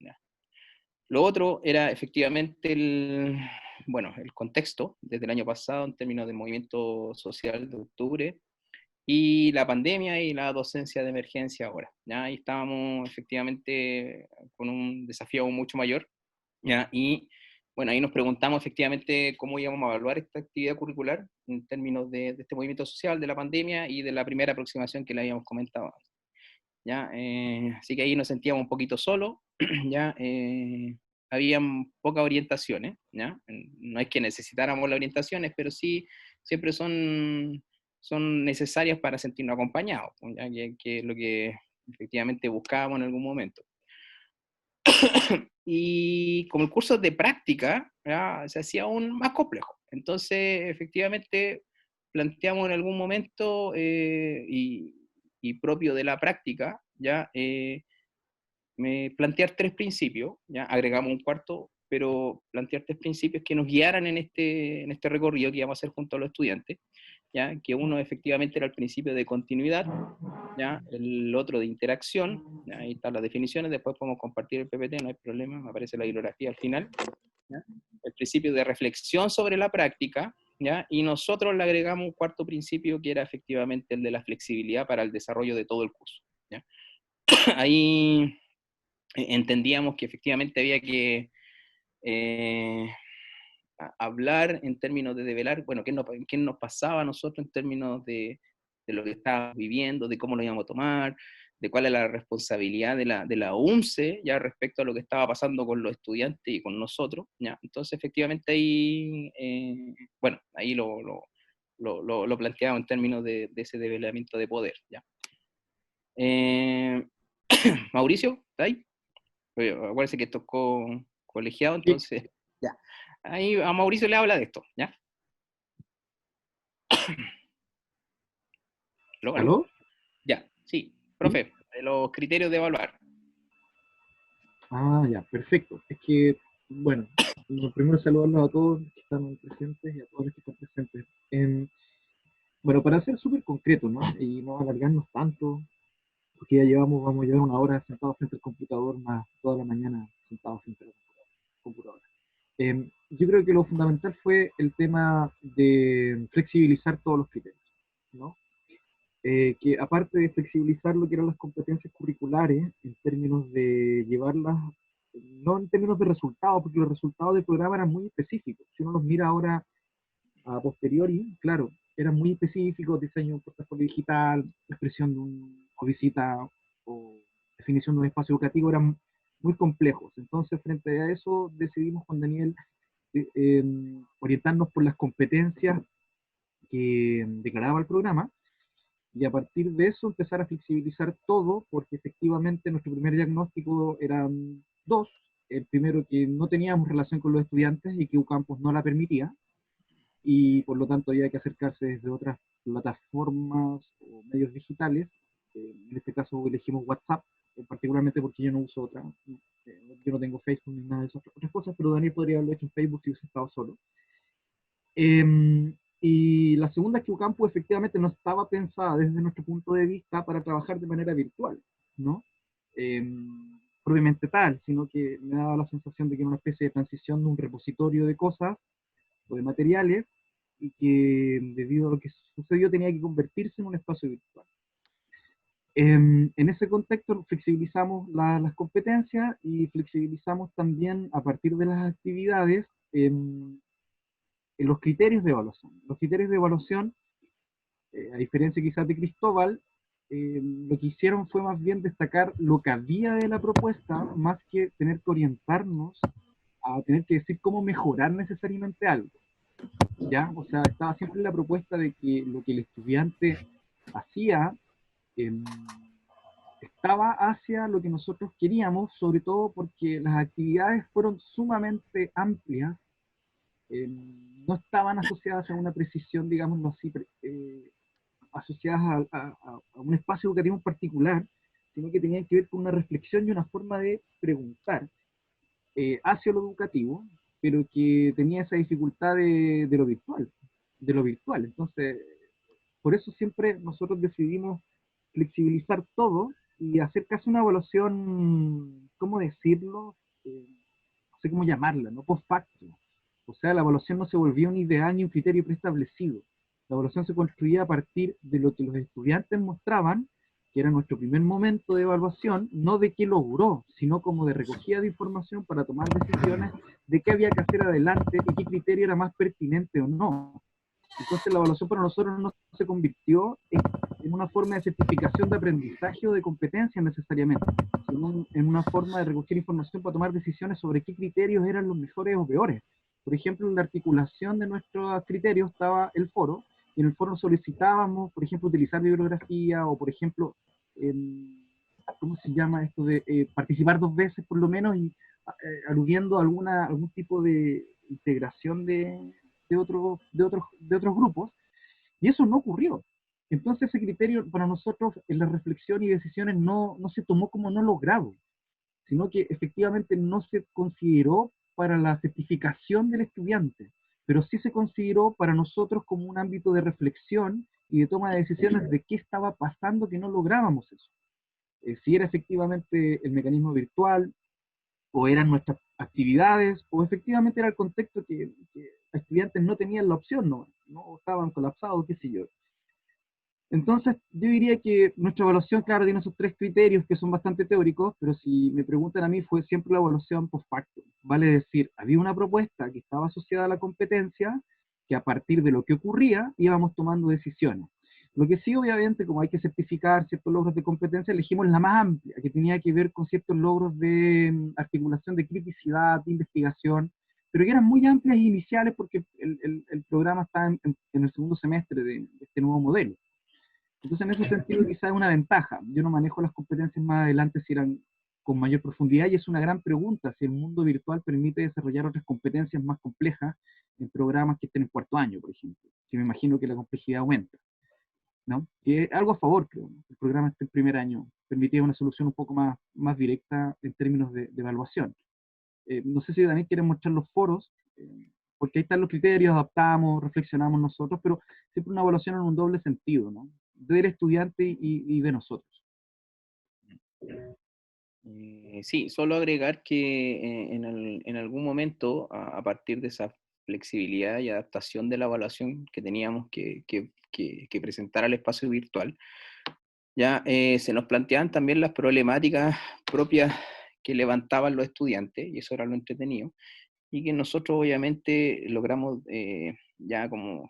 ¿ya? Lo otro era efectivamente el contexto desde el año pasado en términos del movimiento social de octubre y la pandemia y la docencia de emergencia ahora, ¿ya? Ahí estábamos efectivamente con un desafío mucho mayor, ¿ya? Y bueno, ahí nos preguntamos efectivamente cómo íbamos a evaluar esta actividad curricular en términos de este movimiento social, de la pandemia y de la primera aproximación que le habíamos comentado antes, ¿ya? Así que ahí nos sentíamos un poquito solos, ¿ya? Habían pocas orientaciones, ¿ya? No es que necesitáramos las orientaciones, pero sí siempre son necesarias para sentirnos acompañados, ¿ya? Que es lo que efectivamente buscábamos en algún momento. Y como el curso de práctica, ¿ya? Se hacía aún más complejo. Entonces, efectivamente, planteamos en algún momento, y propio de la práctica, ¿ya? Plantear 3 principios, ¿ya? Agregamos un cuarto, pero plantear 3 principios que nos guiaran en este recorrido que íbamos a hacer junto a los estudiantes, ¿ya? Que uno efectivamente era el principio de continuidad, ¿ya? El otro de interacción, ¿ya? Ahí están las definiciones, después podemos compartir el PPT, no hay problema, me aparece la bibliografía al final, ¿ya? El principio de reflexión sobre la práctica, ¿ya? Y nosotros le agregamos un cuarto principio que era efectivamente el de la flexibilidad para el desarrollo de todo el curso, ¿ya? Ahí entendíamos que efectivamente había que hablar en términos de develar, bueno, qué nos pasaba a nosotros en términos de lo que estábamos viviendo, de cómo lo íbamos a tomar, de cuál es la responsabilidad de la UNCE ya respecto a lo que estaba pasando con los estudiantes y con nosotros, ¿ya? Entonces, efectivamente, ahí, bueno, ahí lo planteamos en términos de ese develamiento de poder, ¿ya? Mauricio, ¿está ahí? Acuérdense que tocó colegiado, entonces, ya. Ahí a Mauricio le habla de esto, ¿ya? ¿Aló? ¿Aló? Ya, sí. Profe, de los criterios de evaluar. Ah, ya, perfecto. Es que, bueno, lo primero saludarlos a todos los que están presentes y a todos los que están presentes. Bueno, para ser súper concreto, ¿no? Y no alargarnos tanto, porque ya vamos a llevar una hora sentados frente al computador, más toda la mañana sentados frente al computador. Yo creo que lo fundamental fue el tema de flexibilizar todos los criterios, ¿no? Que aparte de flexibilizar lo que eran las competencias curriculares, en términos de llevarlas, no en términos de resultados, porque los resultados del programa eran muy específicos. Si uno los mira ahora a posteriori, claro, eran muy específicos: diseño de un portafolio digital, expresión de o visita o definición de un espacio educativo, eran muy complejos. Entonces, frente a eso, decidimos con Daniel orientarnos por las competencias que declaraba el programa, y a partir de eso empezar a flexibilizar todo, porque efectivamente nuestro primer diagnóstico eran 2. El primero, que no teníamos relación con los estudiantes y que UCampus no la permitía, y por lo tanto había que acercarse desde otras plataformas o medios digitales. En este caso elegimos WhatsApp, particularmente porque yo no uso otra. Yo no tengo Facebook ni nada de esas otras cosas, pero Daniel podría haberlo hecho en Facebook si hubiese estado solo. Y la segunda es que UCampus efectivamente no estaba pensada desde nuestro punto de vista para trabajar de manera virtual, ¿no? Propiamente tal, sino que me daba la sensación de que era una especie de transición de un repositorio de cosas o de materiales, y que debido a lo que sucedió tenía que convertirse en un espacio virtual. En ese contexto flexibilizamos las competencias y flexibilizamos también, a partir de las actividades, en los criterios de evaluación. Los criterios de evaluación, a diferencia quizás de Cristóbal, lo que hicieron fue más bien destacar lo que había de la propuesta, más que tener que orientarnos a tener que decir cómo mejorar necesariamente algo, ¿ya? O sea, estaba siempre la propuesta de que lo que el estudiante hacía estaba hacia lo que nosotros queríamos, sobre todo porque las actividades fueron sumamente amplias, no estaban asociadas a una precisión, digámoslo así, asociadas a un espacio educativo en particular, sino que tenían que ver con una reflexión y una forma de preguntar hacia lo educativo, pero que tenía esa dificultad de lo virtual. Entonces, por eso siempre nosotros decidimos flexibilizar todo y hacer casi una evaluación, ¿cómo decirlo? No sé cómo llamarla, ¿no? Post facto. O sea, la evaluación no se volvía un ideal ni un criterio preestablecido. La evaluación se construía a partir de lo que los estudiantes mostraban que era nuestro primer momento de evaluación, no de qué logró, sino como de recogida de información para tomar decisiones de qué había que hacer adelante y qué criterio era más pertinente o no. Entonces la evaluación para nosotros no se convirtió en una forma de certificación de aprendizaje o de competencia necesariamente, sino en una forma de recoger información para tomar decisiones sobre qué criterios eran los mejores o peores. Por ejemplo, en la articulación de nuestros criterios estaba el foro, y en el foro solicitábamos, por ejemplo, utilizar bibliografía, o por ejemplo, ¿cómo se llama esto de participar 2 veces por lo menos, y aludiendo a algún tipo de integración de otros grupos, y eso no ocurrió. Entonces ese criterio para nosotros en la reflexión y decisiones no se tomó como no logrado, sino que efectivamente no se consideró para la certificación del estudiante, pero sí se consideró para nosotros como un ámbito de reflexión y de toma de decisiones de qué estaba pasando que no lográbamos eso. Si era efectivamente el mecanismo virtual, o eran nuestras actividades, o efectivamente era el contexto que estudiantes no tenían la opción, no estaban colapsados, qué sé yo. Entonces, yo diría que nuestra evaluación, claro, tiene esos 3 criterios que son bastante teóricos, pero si me preguntan a mí, fue siempre la evaluación post facto. Vale decir, había una propuesta que estaba asociada a la competencia, que a partir de lo que ocurría, íbamos tomando decisiones. Lo que sí, obviamente, como hay que certificar ciertos logros de competencia, elegimos la más amplia, que tenía que ver con ciertos logros de articulación de criticidad, de investigación, pero que eran muy amplias e iniciales porque el programa está en el segundo semestre de este nuevo modelo. Entonces, en ese sentido, quizás es una ventaja. Yo no manejo las competencias más adelante si eran con mayor profundidad, y es una gran pregunta si el mundo virtual permite desarrollar otras competencias más complejas en programas que estén en 4º año, por ejemplo, que me imagino que la complejidad aumenta, ¿no? Que es algo a favor, creo, ¿no? El programa está en 1.er año, permitía una solución un poco más directa en términos de evaluación. No sé si Daniel quiere mostrar los foros, porque ahí están los criterios, adaptamos, reflexionamos nosotros, pero siempre una evaluación en un doble sentido, ¿no? Del estudiante y de nosotros. Sí, solo agregar que en algún momento, a partir de esa flexibilidad y adaptación de la evaluación que teníamos que presentar al espacio virtual, ya se nos planteaban también las problemáticas propias que levantaban los estudiantes, y eso era lo entretenido, y que nosotros obviamente logramos ya como,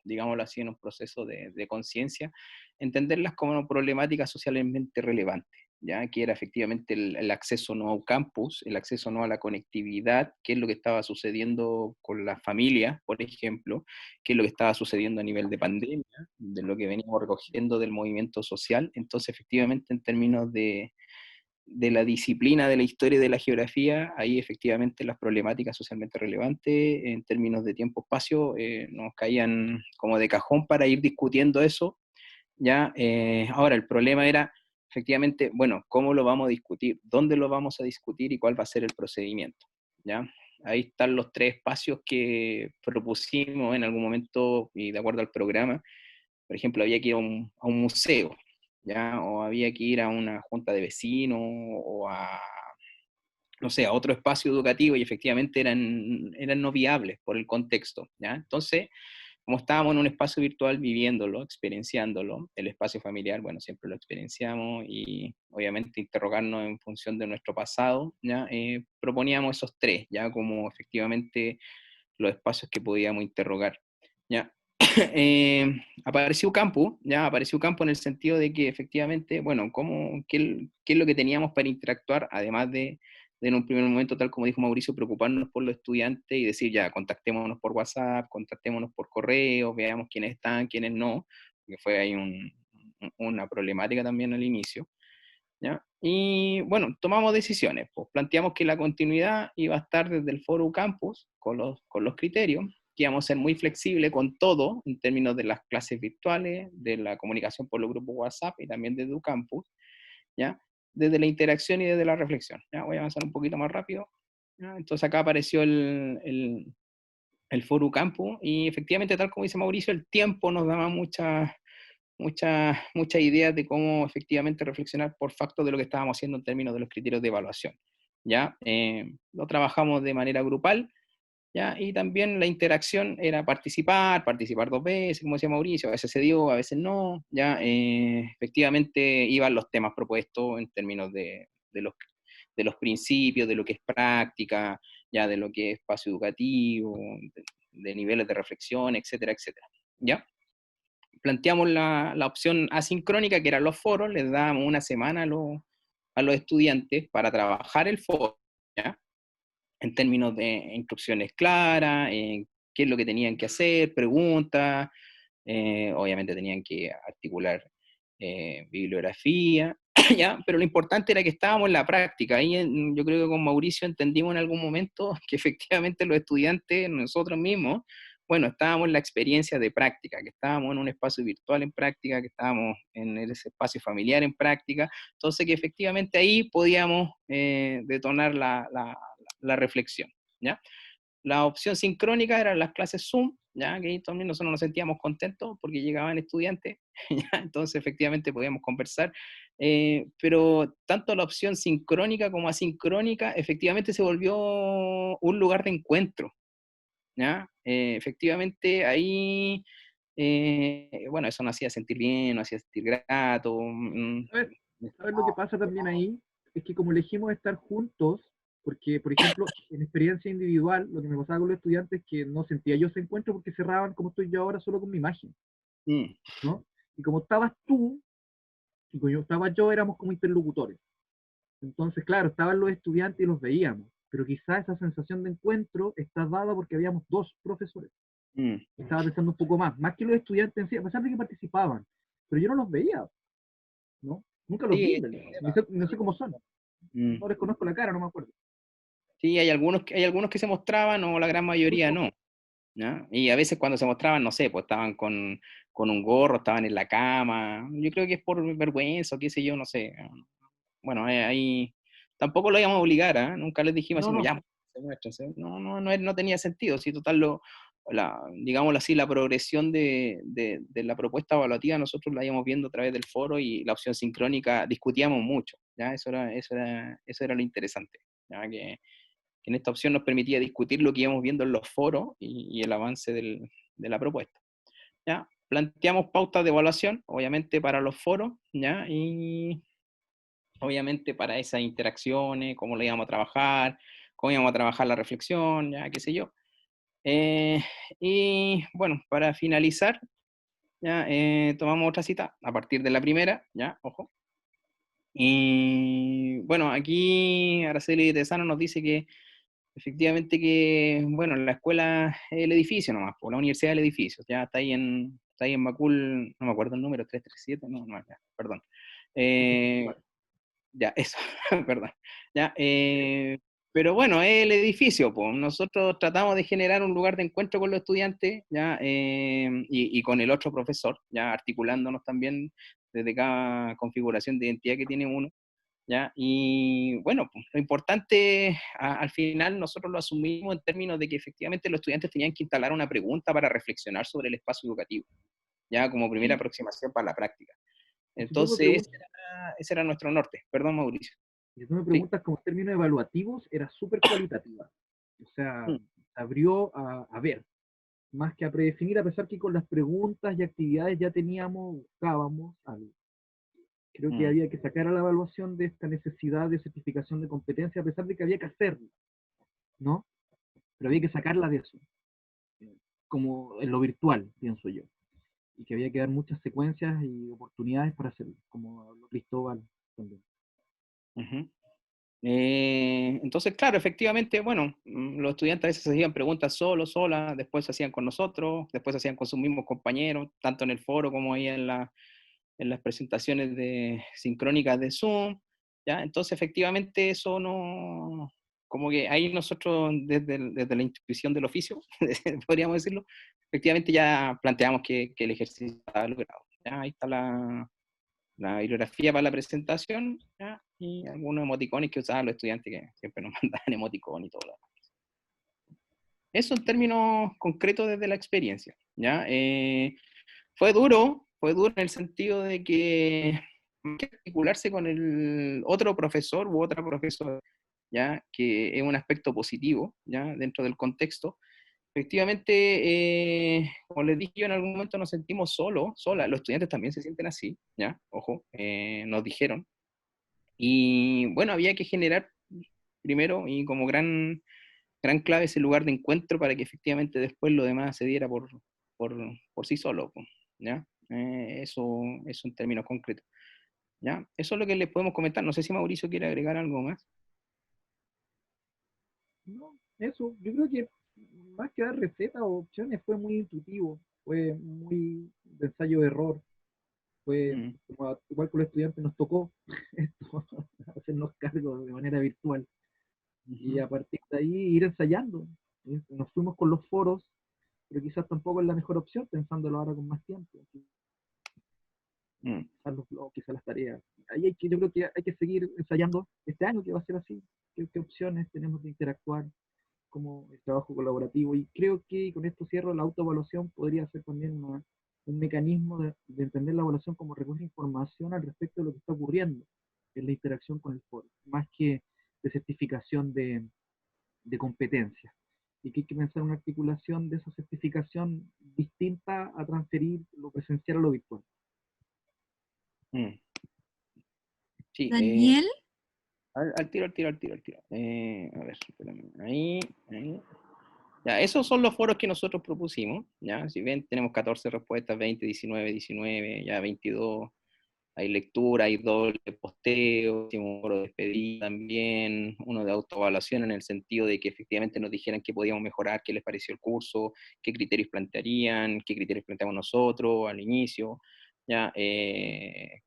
digámoslo así, en un proceso de conciencia, entenderlas como problemáticas socialmente relevantes, ya que era efectivamente el acceso no a un campus, el acceso no a la conectividad, qué es lo que estaba sucediendo con las familias, por ejemplo, qué es lo que estaba sucediendo a nivel de pandemia, de lo que veníamos recogiendo del movimiento social. Entonces efectivamente en términos de la disciplina de la historia y de la geografía, ahí efectivamente las problemáticas socialmente relevantes en términos de tiempo-espacio nos caían como de cajón para ir discutiendo eso, ¿ya? Ahora, el problema era, efectivamente, bueno, ¿cómo lo vamos a discutir? ¿Dónde lo vamos a discutir? ¿Y cuál va a ser el procedimiento? ¿Ya? Ahí están los 3 espacios que propusimos en algún momento, y de acuerdo al programa. Por ejemplo, había que ir a un museo, ¿ya? O había que ir a una junta de vecinos, o a, no sé, a otro espacio educativo, y efectivamente eran no viables por el contexto, ¿ya? Entonces, como estábamos en un espacio virtual viviéndolo, experienciándolo, el espacio familiar, bueno, siempre lo experienciamos, y obviamente interrogarnos en función de nuestro pasado, ¿ya? Proponíamos esos 3, ya como efectivamente los espacios que podíamos interrogar, ¿ya? Apareció campo, ya apareció campo en el sentido de que efectivamente, bueno, qué es lo que teníamos para interactuar, además de en un primer momento, tal como dijo Mauricio, preocuparnos por los estudiantes y decir, ya, contactémonos por WhatsApp, contactémonos por correo, veamos quiénes están, quiénes no, porque fue ahí una problemática también al inicio, ¿ya? Y bueno, tomamos decisiones, pues planteamos que la continuidad iba a estar desde el foro campus, con los criterios, que íbamos a ser muy flexibles con todo, en términos de las clases virtuales, de la comunicación por los grupos WhatsApp y también desde Educampus, ¿ya? Desde la interacción y desde la reflexión. ¿Ya? Voy a avanzar un poquito más rápido. ¿Ya? Entonces acá apareció el foro Campus, y efectivamente, tal como dice Mauricio, el tiempo nos daba muchas ideas de cómo efectivamente reflexionar por facto de lo que estábamos haciendo en términos de los criterios de evaluación. ¿Ya? Lo trabajamos de manera grupal, ¿ya? Y también la interacción era participar 2 veces, como decía Mauricio, a veces se dio, a veces no, ¿ya? Efectivamente iban los temas propuestos en términos de los principios, de lo que es práctica, ya de lo que es espacio educativo, de niveles de reflexión, etcétera, etcétera, ¿ya? Planteamos la opción asincrónica, que eran los foros, les dábamos una semana a los estudiantes para trabajar el foro, ¿ya? En términos de instrucciones claras, qué es lo que tenían que hacer, preguntas, obviamente tenían que articular bibliografía, ¿ya? Pero lo importante era que estábamos en la práctica. Ahí yo creo que con Mauricio entendimos en algún momento que efectivamente los estudiantes, nosotros mismos, bueno, estábamos en la experiencia de práctica, que estábamos en un espacio virtual en práctica, que estábamos en ese espacio familiar en práctica, entonces que efectivamente ahí podíamos detonar la reflexión, ¿ya? La opción sincrónica eran las clases Zoom, ¿ya? Que ahí también nosotros nos sentíamos contentos porque llegaban estudiantes, ¿ya? Entonces efectivamente podíamos conversar, pero tanto la opción sincrónica como asincrónica efectivamente se volvió un lugar de encuentro, ¿ya? Efectivamente ahí, bueno, eso nos hacía sentir bien, nos hacía sentir grato. ¿Sabes lo que pasa también ahí? Es que como elegimos estar juntos, porque, por ejemplo, en experiencia individual, lo que me pasaba con los estudiantes es que no sentía yo ese encuentro porque cerraban, como estoy yo ahora, solo con mi imagen, ¿no? Y como estabas tú, y como estaba yo, éramos como interlocutores. Entonces, claro, estaban los estudiantes y los veíamos, pero quizás esa sensación de encuentro está dada porque habíamos 2 profesores. Estaba pensando un poco más que los estudiantes en sí, a pesar de que participaban, pero yo no los veía, ¿no? Nunca los vi, no sé cómo son. No les conozco la cara, no me acuerdo. Sí, hay algunos que se mostraban, o la gran mayoría no, ¿ya? Y a veces cuando se mostraban, no sé, pues estaban con un gorro, estaban en la cama. Yo creo que es por vergüenza o qué sé yo, no sé. Bueno, ahí tampoco lo íbamos a obligar, ¿ah? Nunca les dijimos así como, ya, se muéstrense. No tenía sentido. Si total, digámoslo así, la progresión de la propuesta evaluativa nosotros la íbamos viendo a través del foro, y la opción sincrónica discutíamos mucho, ¿ya? Eso era lo interesante, ¿ya? Que en esta opción nos permitía discutir lo que íbamos viendo en los foros y el avance de la propuesta, ¿ya? Planteamos pautas de evaluación, obviamente para los foros, ¿ya? Y obviamente para esas interacciones, cómo lo íbamos a trabajar, cómo íbamos a trabajar la reflexión, ya qué sé yo. Y bueno, para finalizar, ya tomamos otra cita a partir de la primera, ya, ojo. Y bueno, aquí Araceli Tesano nos dice que efectivamente que, bueno, la escuela es el edificio nomás, por la universidad del edificio, ya está ahí en Macul, no me acuerdo el número, 337, no, ya, perdón. Ya, eso, perdón. Ya, pero bueno, es el edificio, pues. Nosotros tratamos de generar un lugar de encuentro con los estudiantes, ya, y con el otro profesor, ya articulándonos también desde cada configuración de identidad que tiene uno, ya. Y bueno, pues, lo importante al final nosotros lo asumimos en términos de que efectivamente los estudiantes tenían que instalar una pregunta para reflexionar sobre el espacio educativo, ya como primera aproximación para la práctica. Entonces, ese era nuestro norte. Perdón, Mauricio. Si tú me preguntas como términos evaluativos, era súper cualitativa. O sea, abrió a ver, más que a predefinir, a pesar que con las preguntas y actividades ya buscábamos algo. Creo que había que sacar a la evaluación de esta necesidad de certificación de competencia, a pesar de que había que hacerlo, ¿no? Pero había que sacarla de eso, como en lo virtual, pienso yo. Y que había que dar muchas secuencias y oportunidades para hacerlo, como lo Cristóbal también. Entonces, claro, efectivamente, bueno, los estudiantes a veces se hacían preguntas solas, después se hacían con nosotros, después se hacían con sus mismos compañeros, tanto en el foro como ahí en las presentaciones sincrónicas de Zoom, ¿ya? Entonces, efectivamente, eso no, como que ahí nosotros, desde la intuición del oficio, podríamos decirlo, efectivamente ya planteamos que el ejercicio estaba logrado, ¿ya? Ahí está la bibliografía para la presentación, ¿ya? Y algunos emoticones que usaban los estudiantes, que siempre nos mandaban emoticones y todo lo demás. Eso en términos concretos desde la experiencia, ¿ya? Fue duro en el sentido de que hay que articularse con el otro profesor u otra profesora ¿ya? Que es un aspecto positivo, ¿ya? Dentro del contexto. Efectivamente, como les dije yo, en algún momento nos sentimos solas, los estudiantes también se sienten así, ¿ya? Ojo, nos dijeron. Y bueno, había que generar primero y como gran clave ese lugar de encuentro para que efectivamente después lo demás se diera por sí solo, po, ¿ya? Eso en términos concretos, ¿ya? Eso es lo que les podemos comentar. No sé si Mauricio quiere agregar algo más. No, eso, yo creo que más que dar recetas o opciones fue muy intuitivo, fue muy de ensayo-error, fue igual que los estudiantes nos tocó esto, hacernos cargo de manera virtual. Y a partir de ahí ir ensayando. Nos fuimos con los foros, pero quizás tampoco es la mejor opción, pensándolo ahora con más tiempo. Quizás los blogs, quizás las tareas. Ahí yo creo que hay que seguir ensayando este año, que va a ser así. ¿Qué opciones tenemos de interactuar? Como el trabajo colaborativo, y creo que con esto cierro, la autoevaluación podría ser también un mecanismo de entender la evaluación como recurso de información al respecto de lo que está ocurriendo en la interacción con el foro, más que de certificación de competencias, y que hay que pensar una articulación de esa certificación distinta a transferir lo presencial a lo virtual. Sí, Daniel. Al tiro. A ver, espérame. Ahí. Ya, esos son los foros que nosotros propusimos, ¿ya? Si ven, tenemos 14 respuestas, 20, 19, ya 22. Hay lectura, hay doble posteo, hicimos un foro de despedida también, uno de autoevaluación en el sentido de que efectivamente nos dijeran qué podíamos mejorar, qué les pareció el curso, qué criterios plantearían, qué criterios planteamos nosotros al inicio. ¿Ya?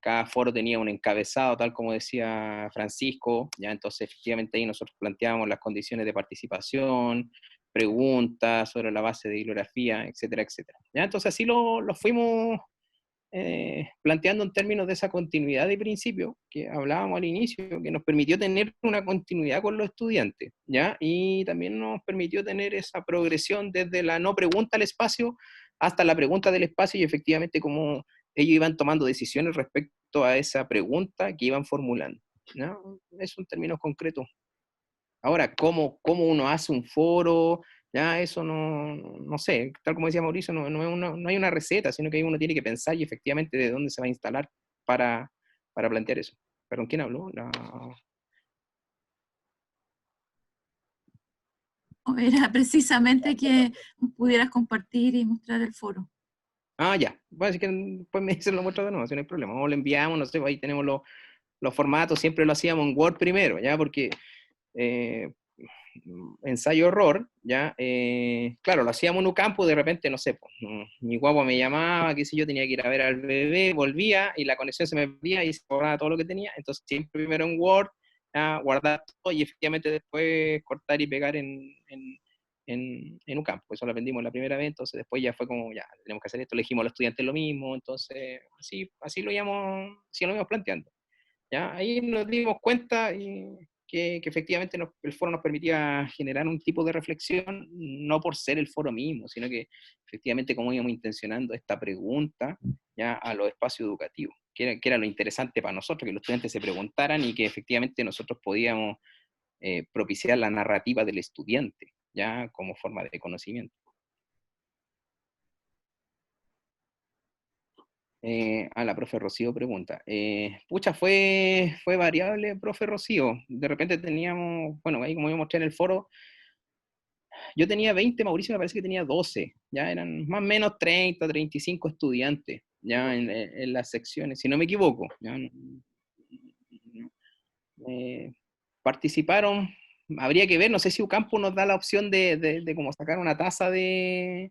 Cada foro tenía un encabezado, tal como decía Francisco, ¿ya? Entonces efectivamente ahí nosotros planteábamos las condiciones de participación, preguntas sobre la base de bibliografía, etcétera, etcétera. ¿Ya? Entonces así lo fuimos planteando en términos de esa continuidad de principio que hablábamos al inicio, que nos permitió tener una continuidad con los estudiantes, ¿ya? Y también nos permitió tener esa progresión desde la no pregunta al espacio hasta la pregunta del espacio, y efectivamente cómo ellos iban tomando decisiones respecto a esa pregunta que iban formulando, ¿no? Eso en términos concretos. Ahora, ¿cómo uno hace un foro? Ya, eso no sé, tal como decía Mauricio, no hay una receta, sino que uno tiene que pensar y efectivamente de dónde se va a instalar para plantear eso. ¿Perdón, quién habló? Era precisamente que nos pudieras compartir y mostrar el foro. Ah, ya. Bueno, así que después me dicen lo muestro de nuevo, si no hay problema. O lo enviamos, no sé, ahí tenemos los formatos, siempre lo hacíamos en Word primero, ¿ya? Porque ensayo-error, ¿ya? Claro, lo hacíamos en un campo, de repente, no sé, pues, mi guagua me llamaba, qué sé yo, tenía que ir a ver al bebé, volvía, y la conexión se me perdía y se borraba todo lo que tenía, entonces siempre primero en Word, ¿ya? Guardar todo, y efectivamente después cortar y pegar en un campo. Eso lo aprendimos la primera vez, entonces después ya fue como, ya, tenemos que hacer esto, elegimos a los estudiantes lo mismo, entonces así lo íbamos planteando. ¿Ya? Ahí nos dimos cuenta que efectivamente el foro nos permitía generar un tipo de reflexión, no por ser el foro mismo, sino que efectivamente cómo íbamos intencionando esta pregunta, ¿ya? A los espacios educativos, que era lo interesante para nosotros, que los estudiantes se preguntaran y que efectivamente nosotros podíamos propiciar la narrativa del estudiante, ¿ya? Como forma de conocimiento. La profe Rocío pregunta. Pucha, fue variable, profe Rocío. De repente teníamos, bueno, ahí como yo mostré en el foro, yo tenía 20, Mauricio me parece que tenía 12. Ya eran más o menos 30, 35 estudiantes, ya en las secciones, si no me equivoco. ¿Ya? Participaron, habría que ver, no sé si UCAMPO nos da la opción de como sacar una tasa de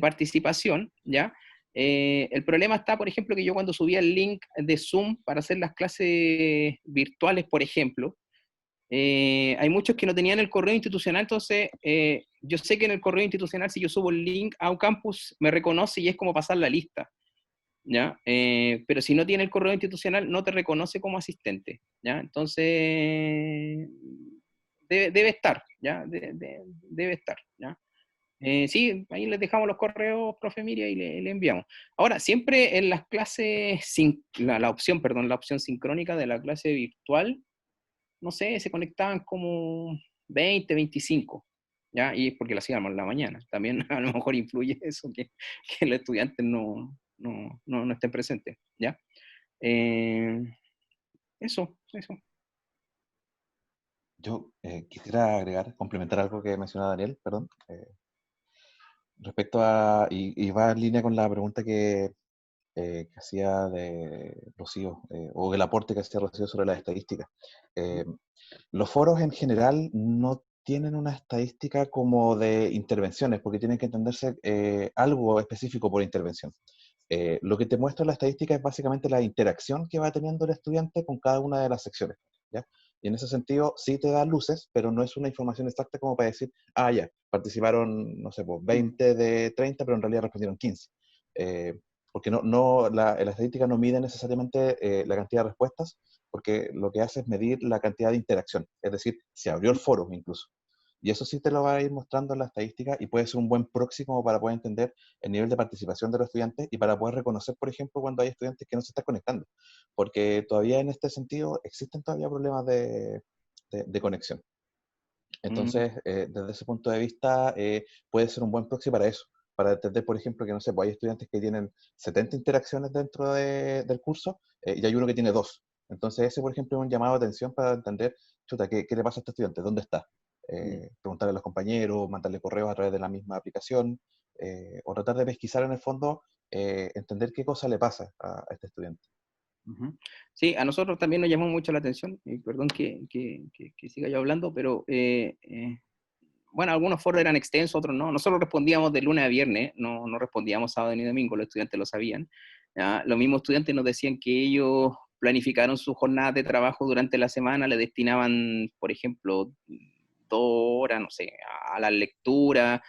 participación, ¿ya? El problema está, por ejemplo, que yo cuando subía el link de Zoom para hacer las clases virtuales, por ejemplo, hay muchos que no tenían el correo institucional, entonces yo sé que en el correo institucional, si yo subo el link a un campus, me reconoce y es como pasar la lista, ¿ya? Pero si no tiene el correo institucional, no te reconoce como asistente, ¿ya? Entonces, debe estar, ¿ya? Debe estar, ¿ya? Sí, ahí les dejamos los correos, profe Miria, y le enviamos. Ahora, siempre en las clases, la opción sincrónica de la clase virtual, no sé, se conectaban como 20, 25, ¿ya? Y es porque lo hacíamos en la mañana. También a lo mejor influye eso, que los estudiantes no estén presentes, ¿ya? Eso. Yo quisiera agregar, complementar algo que mencionaba Daniel, perdón, respecto a, y va en línea con la pregunta que hacía de Rocío, o el aporte que hacía Rocío sobre las estadísticas. Los foros en general no tienen una estadística como de intervenciones, porque tienen que entenderse algo específico por intervención. Lo que te muestra la estadística es básicamente la interacción que va teniendo el estudiante con cada una de las secciones, ¿ya? Y en ese sentido sí te da luces, pero no es una información exacta como para decir, ah, ya, participaron, no sé, pues 20 de 30, pero en realidad respondieron 15. Porque la estadística no mide necesariamente la cantidad de respuestas, porque lo que hace es medir la cantidad de interacción, es decir, se abrió el foro incluso. Y eso sí te lo va a ir mostrando en la estadística y puede ser un buen proxy como para poder entender el nivel de participación de los estudiantes y para poder reconocer, por ejemplo, cuando hay estudiantes que no se están conectando. Porque todavía en este sentido existen todavía problemas de conexión. Entonces, desde ese punto de vista, puede ser un buen proxy para eso, para entender, por ejemplo, que no sé, pues hay estudiantes que tienen 70 interacciones dentro del curso y hay uno que tiene 2. Entonces, ese, por ejemplo, es un llamado de atención para entender, chuta, ¿qué le pasa a este estudiante? ¿Dónde está? Preguntarle a los compañeros, mandarle correos a través de la misma aplicación, o tratar de pesquisar en el fondo, entender qué cosa le pasa a este estudiante. Sí, a nosotros también nos llamó mucho la atención, y perdón que siga yo hablando, pero bueno, algunos foros eran extensos, otros no. Nosotros respondíamos de lunes a viernes, no respondíamos sábado ni domingo, los estudiantes lo sabían. ¿Ya? Los mismos estudiantes nos decían que ellos planificaron sus jornadas de trabajo durante la semana, le destinaban, por ejemplo, 2 horas, no sé, a la lectura,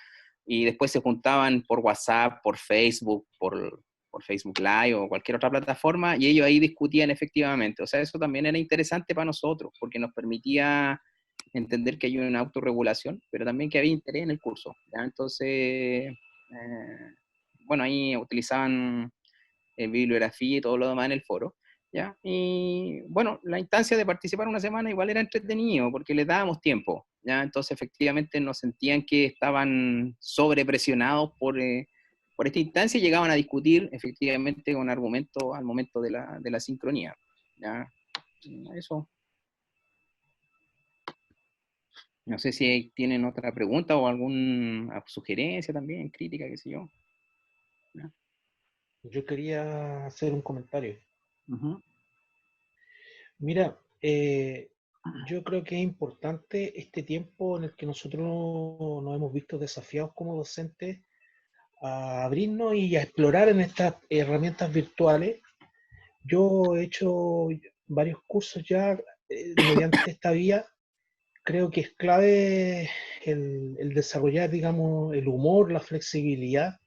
y después se juntaban por WhatsApp, por Facebook, por Facebook Live o cualquier otra plataforma, y ellos ahí discutían efectivamente. O sea, eso también era interesante para nosotros, porque nos permitía entender que hay una autorregulación, pero también que había interés en el curso, ¿ya? Entonces, bueno, ahí utilizaban bibliografía y todo lo demás en el foro, ¿ya? Y bueno, la instancia de participar una semana igual era entretenido, porque les dábamos tiempo, ¿ya? Entonces, efectivamente, no sentían que estaban sobrepresionados por esta instancia y llegaban a discutir, efectivamente, con argumentos al momento de la sincronía, ¿ya? Eso. No sé si tienen otra pregunta o alguna sugerencia también, crítica, qué sé yo. ¿Ya? Yo quería hacer un comentario. Uh-huh. Mira, yo creo que es importante este tiempo en el que nosotros nos hemos visto desafiados como docentes a abrirnos y a explorar en estas herramientas virtuales. Yo he hecho varios cursos ya mediante esta vía. Creo que es clave el desarrollar, digamos, el humor, la flexibilidad,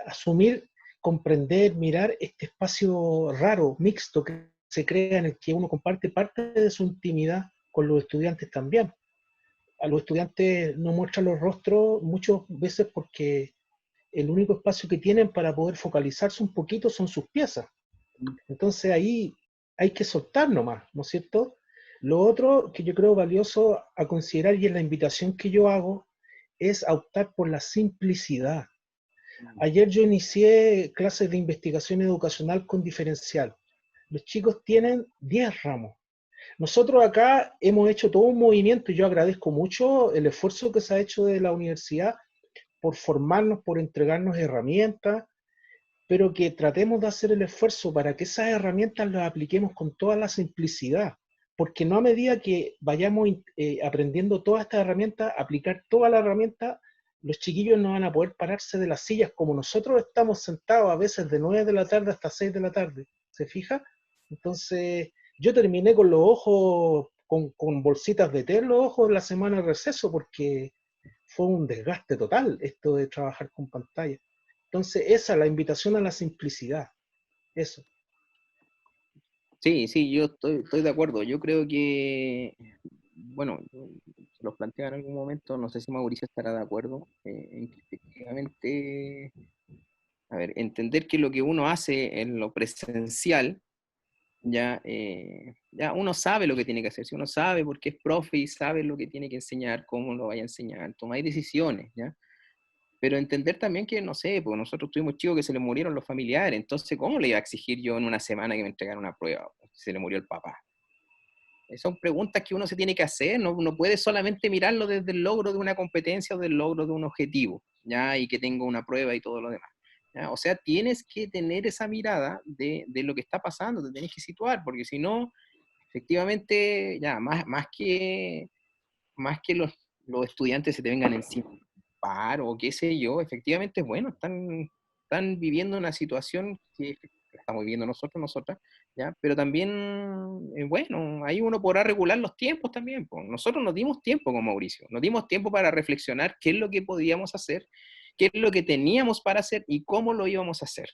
asumir, comprender, mirar este espacio raro, mixto, que se crea en el que uno comparte parte de su intimidad con los estudiantes también. A los estudiantes no muestran los rostros muchas veces porque el único espacio que tienen para poder focalizarse un poquito son sus piezas. Entonces ahí hay que soltar nomás, ¿no es cierto? Lo otro que yo creo valioso a considerar, y es la invitación que yo hago, es optar por la simplicidad. Ayer yo inicié clases de investigación educacional con diferencial. Los chicos tienen 10 ramos. Nosotros acá hemos hecho todo un movimiento y yo agradezco mucho el esfuerzo que se ha hecho de la universidad por formarnos, por entregarnos herramientas, pero que tratemos de hacer el esfuerzo para que esas herramientas las apliquemos con toda la simplicidad, porque no a medida que vayamos aprendiendo todas estas herramientas, aplicar toda la herramienta, los chiquillos no van a poder pararse de las sillas como nosotros estamos sentados a veces de 9 de la tarde hasta 6 de la tarde, ¿se fija? Entonces, yo terminé con los ojos, con bolsitas de té en los ojos la semana de receso, porque fue un desgaste total esto de trabajar con pantalla. Entonces, esa, la invitación a la simplicidad, eso. Sí, yo estoy de acuerdo. Yo creo que, bueno, se los plantea en algún momento, no sé si Mauricio estará de acuerdo, en que efectivamente, a ver, entender que lo que uno hace en lo presencial ya uno sabe lo que tiene que hacer, si uno sabe porque es profe y sabe lo que tiene que enseñar, cómo lo vaya a enseñar, tomáis decisiones, ¿ya? Pero entender también que, no sé, pues nosotros tuvimos chicos que se les murieron los familiares, entonces, ¿cómo le iba a exigir yo en una semana que me entregaran una prueba? Si se le murió el papá. Son preguntas que uno se tiene que hacer, no puede solamente mirarlo desde el logro de una competencia o del logro de un objetivo, ¿ya? Y que tengo una prueba y todo lo demás, ¿ya? O sea, tienes que tener esa mirada de lo que está pasando, te tienes que situar, porque si no, efectivamente, ya, más que los estudiantes se te vengan encima, paro, o qué sé yo, efectivamente es bueno, están viviendo una situación que estamos viviendo nosotras, ¿ya? Pero también, bueno, ahí uno podrá regular los tiempos también, pues. Nosotros nos dimos tiempo con Mauricio, nos dimos tiempo para reflexionar qué es lo que podíamos hacer, qué es lo que teníamos para hacer y cómo lo íbamos a hacer,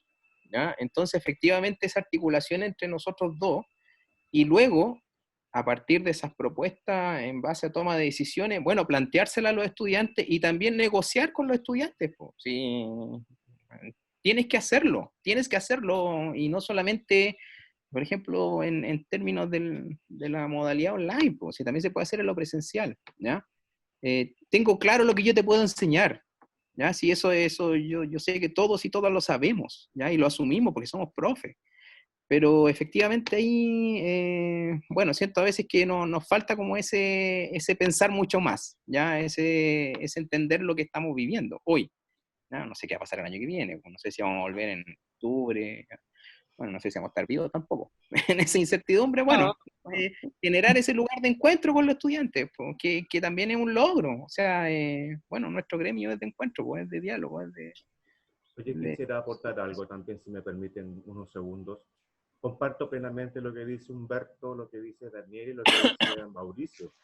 ¿ya? Entonces, efectivamente, esa articulación entre nosotros dos, y luego, a partir de esas propuestas, en base a toma de decisiones, bueno, planteárselas a los estudiantes y también negociar con los estudiantes, pues. Sí, tienes que hacerlo, y no solamente, por ejemplo, en términos de la modalidad online, pues, si también se puede hacer en lo presencial, ¿ya? Tengo claro lo que yo te puedo enseñar, ¿ya? Si eso yo sé que todos y todas lo sabemos, ¿ya? Y lo asumimos porque somos profes. Pero efectivamente ahí, bueno, siento a veces que nos falta como ese pensar mucho más, ¿ya? Ese entender lo que estamos viviendo hoy, ¿ya? No sé qué va a pasar el año que viene, no sé si vamos a volver en octubre, bueno, no sé si vamos a estar vivos tampoco. En esa incertidumbre, bueno, generar ese lugar de encuentro con los estudiantes, pues, que también es un logro, o sea, bueno, nuestro gremio es de encuentro, pues, es de diálogo, es de... Oye, quisiera aportar algo también, si me permiten unos segundos. Comparto plenamente lo que dice Humberto, lo que dice Daniel y lo que dice Mauricio.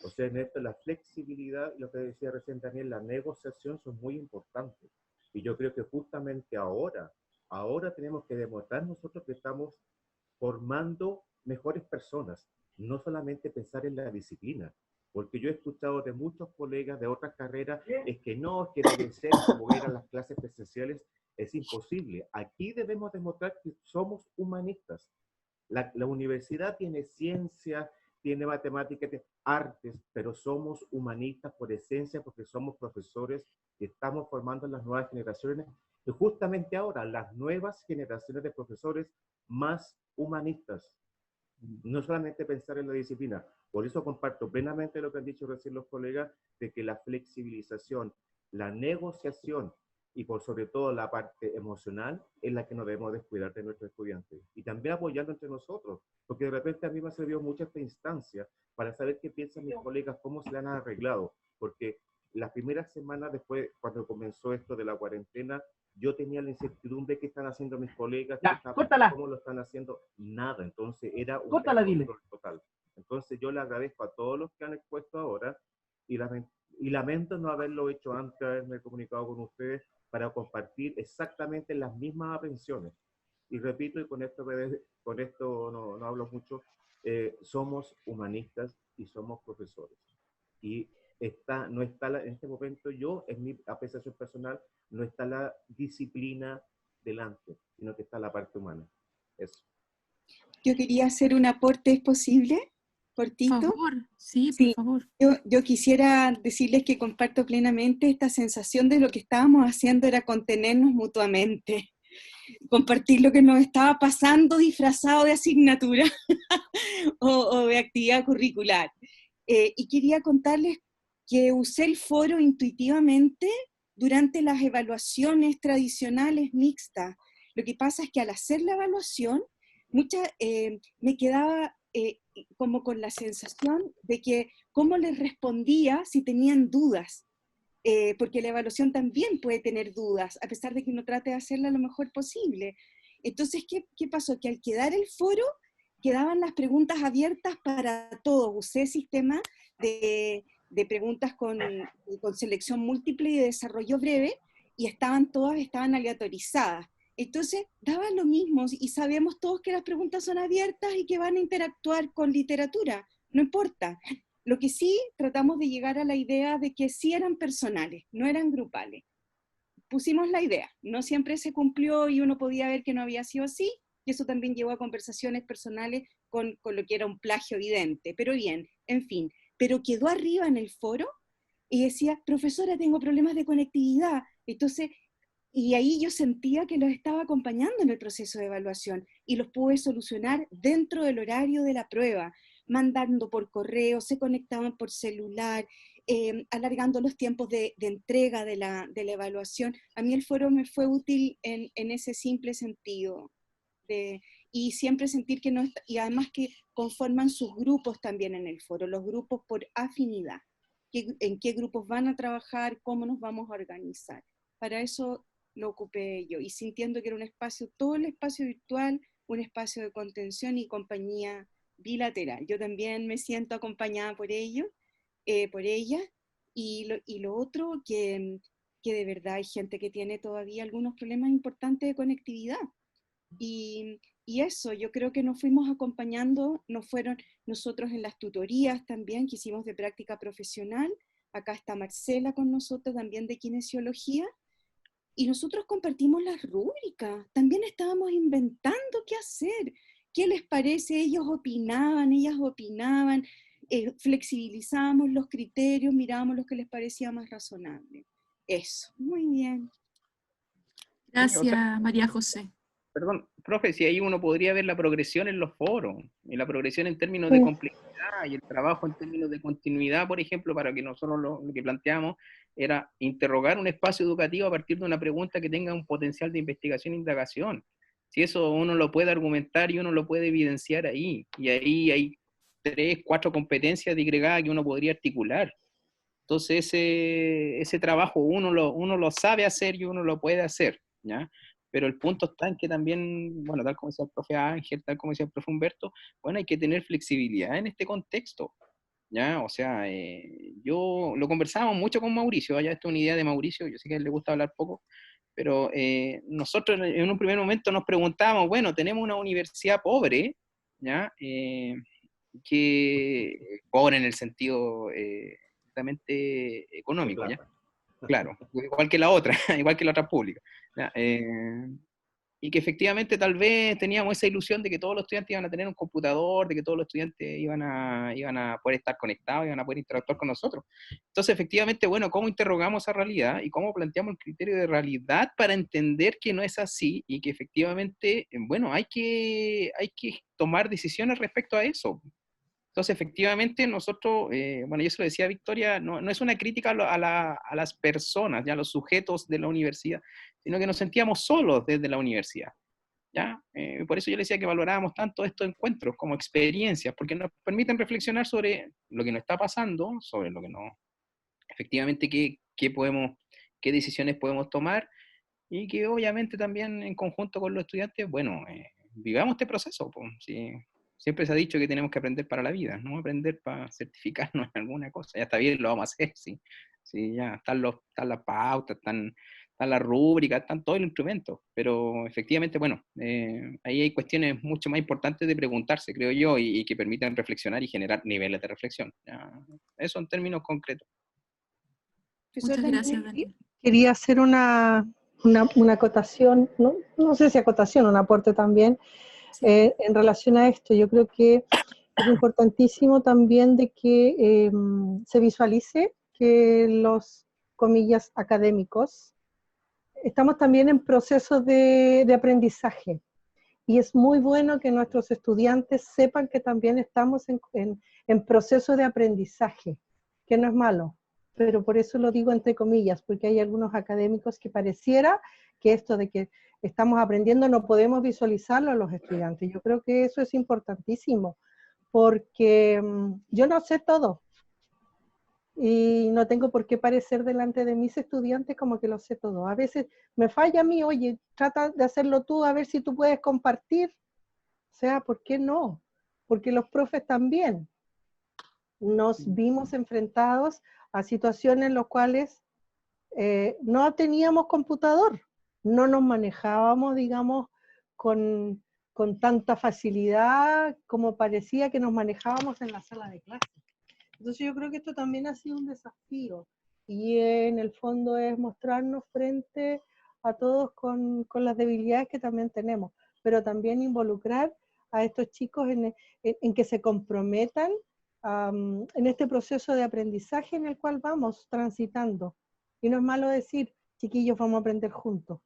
O sea, en esto la flexibilidad y lo que decía recién Daniel, la negociación son muy importantes. Y yo creo que justamente ahora tenemos que demostrar nosotros que estamos formando mejores personas, no solamente pensar en la disciplina. Porque yo he escuchado de muchos colegas de otras carreras, es que debe ser como eran las clases presenciales, es imposible. Aquí debemos demostrar que somos humanistas. La universidad tiene ciencia, tiene matemáticas, tiene artes, pero somos humanistas por esencia porque somos profesores y estamos formando las nuevas generaciones. Y justamente ahora, las nuevas generaciones de profesores más humanistas. No solamente pensar en la disciplina. Por eso comparto plenamente lo que han dicho recién los colegas, de que la flexibilización, la negociación y por sobre todo la parte emocional es la que no debemos descuidar de nuestros estudiantes. Y también apoyando entre nosotros, porque de repente a mí me ha servido mucho esta instancia para saber qué piensan mis colegas, cómo se la han arreglado, porque las primeras semanas después, cuando comenzó esto de la cuarentena, yo tenía la incertidumbre de qué están haciendo mis colegas, cómo lo están haciendo, nada. Entonces era un control total. Entonces yo le agradezco a todos los que han expuesto ahora y lamento no haberlo hecho antes, haberme comunicado con ustedes para compartir exactamente las mismas aprehensiones. Y repito, y con esto no hablo mucho, somos humanistas y somos profesores. Y no está en este momento yo, en mi apreciación personal, no está la disciplina delante, sino que está la parte humana. Eso. Yo quería hacer un aporte, ¿es posible? Cortito. Por favor, sí, Sí, por favor. yo quisiera decirles que comparto plenamente esta sensación de lo que estábamos haciendo era contenernos mutuamente, compartir lo que nos estaba pasando disfrazado de asignatura o de actividad curricular. Y quería contarles que usé el foro intuitivamente durante las evaluaciones tradicionales mixtas. Lo que pasa es que al hacer la evaluación, me quedaba como con la sensación de que cómo les respondía si tenían dudas, porque la evaluación también puede tener dudas, a pesar de que uno trate de hacerla lo mejor posible. Entonces, ¿qué pasó? Que al quedar el foro, quedaban las preguntas abiertas para todos. Usé sistema de preguntas con selección múltiple y de desarrollo breve, y todas estaban aleatorizadas. Entonces, daba lo mismo, y sabemos todos que las preguntas son abiertas y que van a interactuar con literatura, no importa. Lo que sí, tratamos de llegar a la idea de que sí eran personales, no eran grupales. Pusimos la idea, no siempre se cumplió y uno podía ver que no había sido así, y eso también llevó a conversaciones personales con lo que era un plagio evidente, pero bien, en fin, pero quedó arriba en el foro y decía, profesora, tengo problemas de conectividad, entonces, y ahí yo sentía que los estaba acompañando en el proceso de evaluación, y los pude solucionar dentro del horario de la prueba, mandando por correo, se conectaban por celular, alargando los tiempos de entrega de la evaluación. A mí el foro me fue útil en ese simple sentido. Y siempre sentir que no está, y además que conforman sus grupos también en el foro, los grupos por afinidad, en qué grupos van a trabajar, cómo nos vamos a organizar. Para eso lo ocupé yo, y sintiendo que era un espacio, todo el espacio virtual, un espacio de contención y compañía bilateral. Yo también me siento acompañada por ellos, por ella, y lo otro, que de verdad hay gente que tiene todavía algunos problemas importantes de conectividad. Y eso, yo creo que nos fuimos acompañando, nos fueron nosotros en las tutorías también que hicimos de práctica profesional. Acá está Marcela con nosotros también de kinesiología. Y nosotros compartimos las rúbricas, también estábamos inventando qué hacer, qué les parece, ellos opinaban, ellas opinaban, flexibilizábamos los criterios, mirábamos lo que les parecía más razonable. Eso, muy bien. Gracias, María José. Perdón, profe, si ahí uno podría ver la progresión en los foros, y la progresión en términos de complejidad, y el trabajo en términos de continuidad, por ejemplo, para que nosotros lo que planteamos era interrogar un espacio educativo a partir de una pregunta que tenga un potencial de investigación e indagación. Si eso uno lo puede argumentar y uno lo puede evidenciar ahí, y ahí hay 3, 4 competencias digregadas que uno podría articular. Entonces ese trabajo uno lo sabe hacer y uno lo puede hacer, ¿ya? Pero el punto está en que también, bueno, tal como decía el profe Ángel, tal como decía el profe Humberto, bueno, hay que tener flexibilidad en este contexto, ¿ya? O sea, yo lo conversábamos mucho con Mauricio, ya esta es una idea de Mauricio, yo sé que a él le gusta hablar poco, pero nosotros en un primer momento nos preguntábamos, bueno, tenemos una universidad pobre, ¿ya? Que pobre en el sentido netamente económico, ¿ya? Claro, igual que la otra, igual que la otra pública. ¿Ya? Y que efectivamente tal vez teníamos esa ilusión de que todos los estudiantes iban a tener un computador, de que todos los estudiantes iban a poder estar conectados, iban a poder interactuar con nosotros. Entonces, efectivamente, bueno, ¿cómo interrogamos esa realidad y cómo planteamos el criterio de realidad para entender que no es así y que efectivamente, bueno, hay que tomar decisiones respecto a eso? Entonces, efectivamente, nosotros, bueno, yo se lo decía a Victoria, no es una crítica a las personas, ya a los sujetos de la universidad, sino que nos sentíamos solos desde la universidad, ¿ya? Por eso yo le decía que valorábamos tanto estos encuentros como experiencias, porque nos permiten reflexionar sobre lo que nos está pasando, sobre lo que no, efectivamente, qué decisiones podemos tomar, y que obviamente también en conjunto con los estudiantes, bueno, vivamos este proceso, pues, ¿sí? Siempre se ha dicho que tenemos que aprender para la vida, no aprender para certificarnos en alguna cosa. Ya está bien, lo vamos a hacer, sí. Sí, ya están las pautas, están las rúbricas, están todos los instrumentos. Pero efectivamente, bueno, ahí hay cuestiones mucho más importantes de preguntarse, creo yo, y que permitan reflexionar y generar niveles de reflexión. Ya, eso en términos concretos. Muchas gracias, Daniel. Quería hacer una acotación, no sé si acotación, un aporte también, en relación a esto. Yo creo que es importantísimo también de que se visualice que los, comillas, académicos, estamos también en procesos de aprendizaje. Y es muy bueno que nuestros estudiantes sepan que también estamos en proceso de aprendizaje, que no es malo. Pero por eso lo digo entre comillas, porque hay algunos académicos que pareciera que esto de que estamos aprendiendo no podemos visualizarlo a los estudiantes. Yo creo que eso es importantísimo, porque yo no sé todo. Y no tengo por qué parecer delante de mis estudiantes como que lo sé todo. A veces me falla a mí, oye, trata de hacerlo tú, a ver si tú puedes compartir. O sea, ¿por qué no? Porque los profes también nos vimos enfrentados a situaciones en las cuales no teníamos computador, no nos manejábamos, digamos, con tanta facilidad como parecía que nos manejábamos en la sala de clase. Entonces yo creo que esto también ha sido un desafío y en el fondo es mostrarnos frente a todos con las debilidades que también tenemos. pero también involucrar a estos chicos en que se comprometan en este proceso de aprendizaje en el cual vamos transitando. Y no es malo decir, chiquillos, vamos a aprender juntos.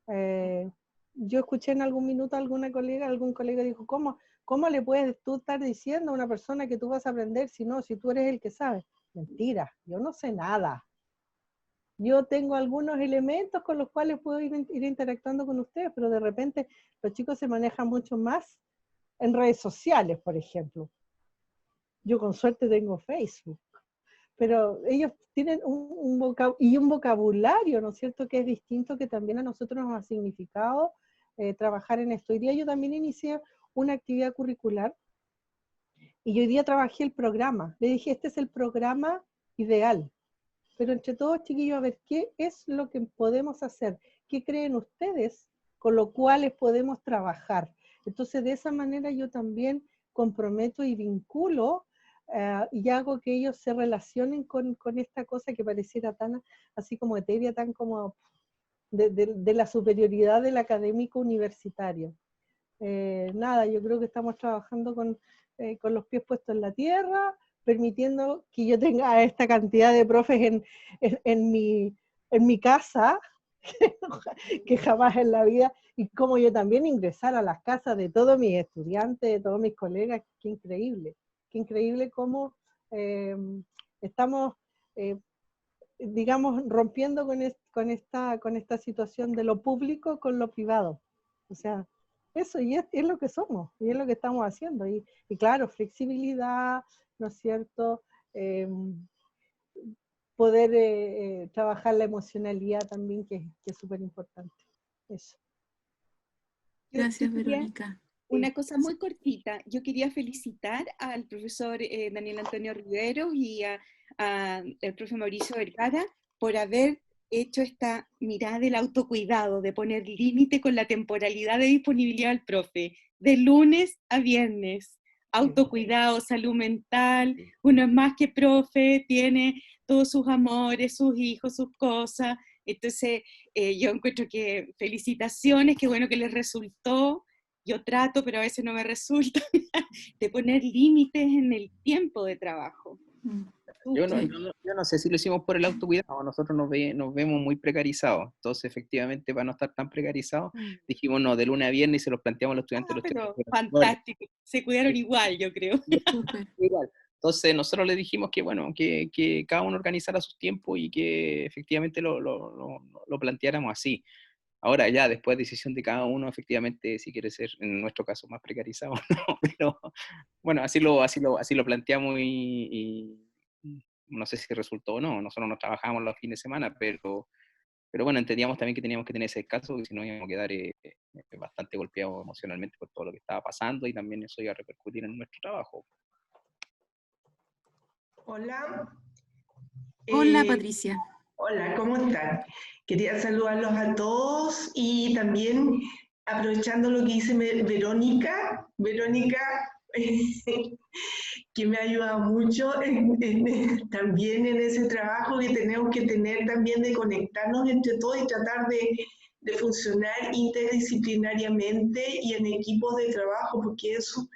Yo escuché en algún minuto a algún colega dijo, ¿cómo le puedes tú estar diciendo a una persona que tú vas a aprender si tú eres el que sabe? Mentira, yo no sé nada. Yo tengo algunos elementos con los cuales puedo ir interactuando con ustedes, pero de repente los chicos se manejan mucho más en redes sociales, por ejemplo. Yo con suerte tengo Facebook, pero ellos tienen un vocabulario, ¿no es cierto?, que es distinto, que también a nosotros nos ha significado trabajar en esto. Hoy día yo también inicié una actividad curricular y hoy día trabajé el programa. Le dije, este es el programa ideal, pero entre todos, chiquillos, a ver, ¿qué es lo que podemos hacer? ¿Qué creen ustedes con lo cuales podemos trabajar? Entonces, de esa manera yo también comprometo y vinculo y hago que ellos se relacionen con esta cosa que pareciera tan así como etérea, tan como de la superioridad del académico universitario. Nada, yo creo que estamos trabajando con los pies puestos en la tierra, permitiendo que yo tenga esta cantidad de profes en mi casa, que jamás en la vida, y como yo también ingresar a las casas de todos mis estudiantes, de todos mis colegas. Qué increíble cómo estamos, digamos, rompiendo con esta situación de lo público con lo privado. O sea, eso, y es lo que somos, y es lo que estamos haciendo, y claro, flexibilidad, ¿no es cierto?, poder trabajar la emocionalidad también, que es súper importante. Eso. Gracias, Verónica. Una cosa muy cortita, yo quería felicitar al profesor Daniel Antonio Riveros y al profe Mauricio Vergara por haber hecho esta mirada del autocuidado, de poner límite con la temporalidad de disponibilidad del profe, de lunes a viernes. Autocuidado, salud mental, uno es más que profe, tiene todos sus amores, sus hijos, sus cosas. Entonces, yo encuentro que felicitaciones, qué bueno que les resultó. Yo trato, pero a veces no me resulta, de poner límites en el tiempo de trabajo. Yo no sé si lo hicimos por el autocuidado, nosotros nos vemos muy precarizados, entonces efectivamente para no estar tan precarizados, dijimos no, de lunes a viernes y se los planteamos a los estudiantes. Pero fantástico, se cuidaron igual, yo creo. Igual. Entonces nosotros les dijimos que bueno, que cada uno organizara sus tiempos y que efectivamente lo planteáramos así. Ahora ya, después decisión de cada uno, efectivamente, si quiere ser, en nuestro caso, más precarizado, ¿no? Pero bueno, así lo planteamos y no sé si resultó o no. Nosotros no trabajamos los fines de semana, pero bueno, entendíamos también que teníamos que tener ese descanso, porque si no íbamos a quedar bastante golpeados emocionalmente por todo lo que estaba pasando, y también eso iba a repercutir en nuestro trabajo. Hola. Hola, Patricia. Hola, ¿cómo están? Quería saludarlos a todos y también aprovechando lo que dice Verónica, que me ha ayudado mucho también en ese trabajo que tenemos que tener también de conectarnos entre todos y tratar de funcionar interdisciplinariamente y en equipos de trabajo, porque eso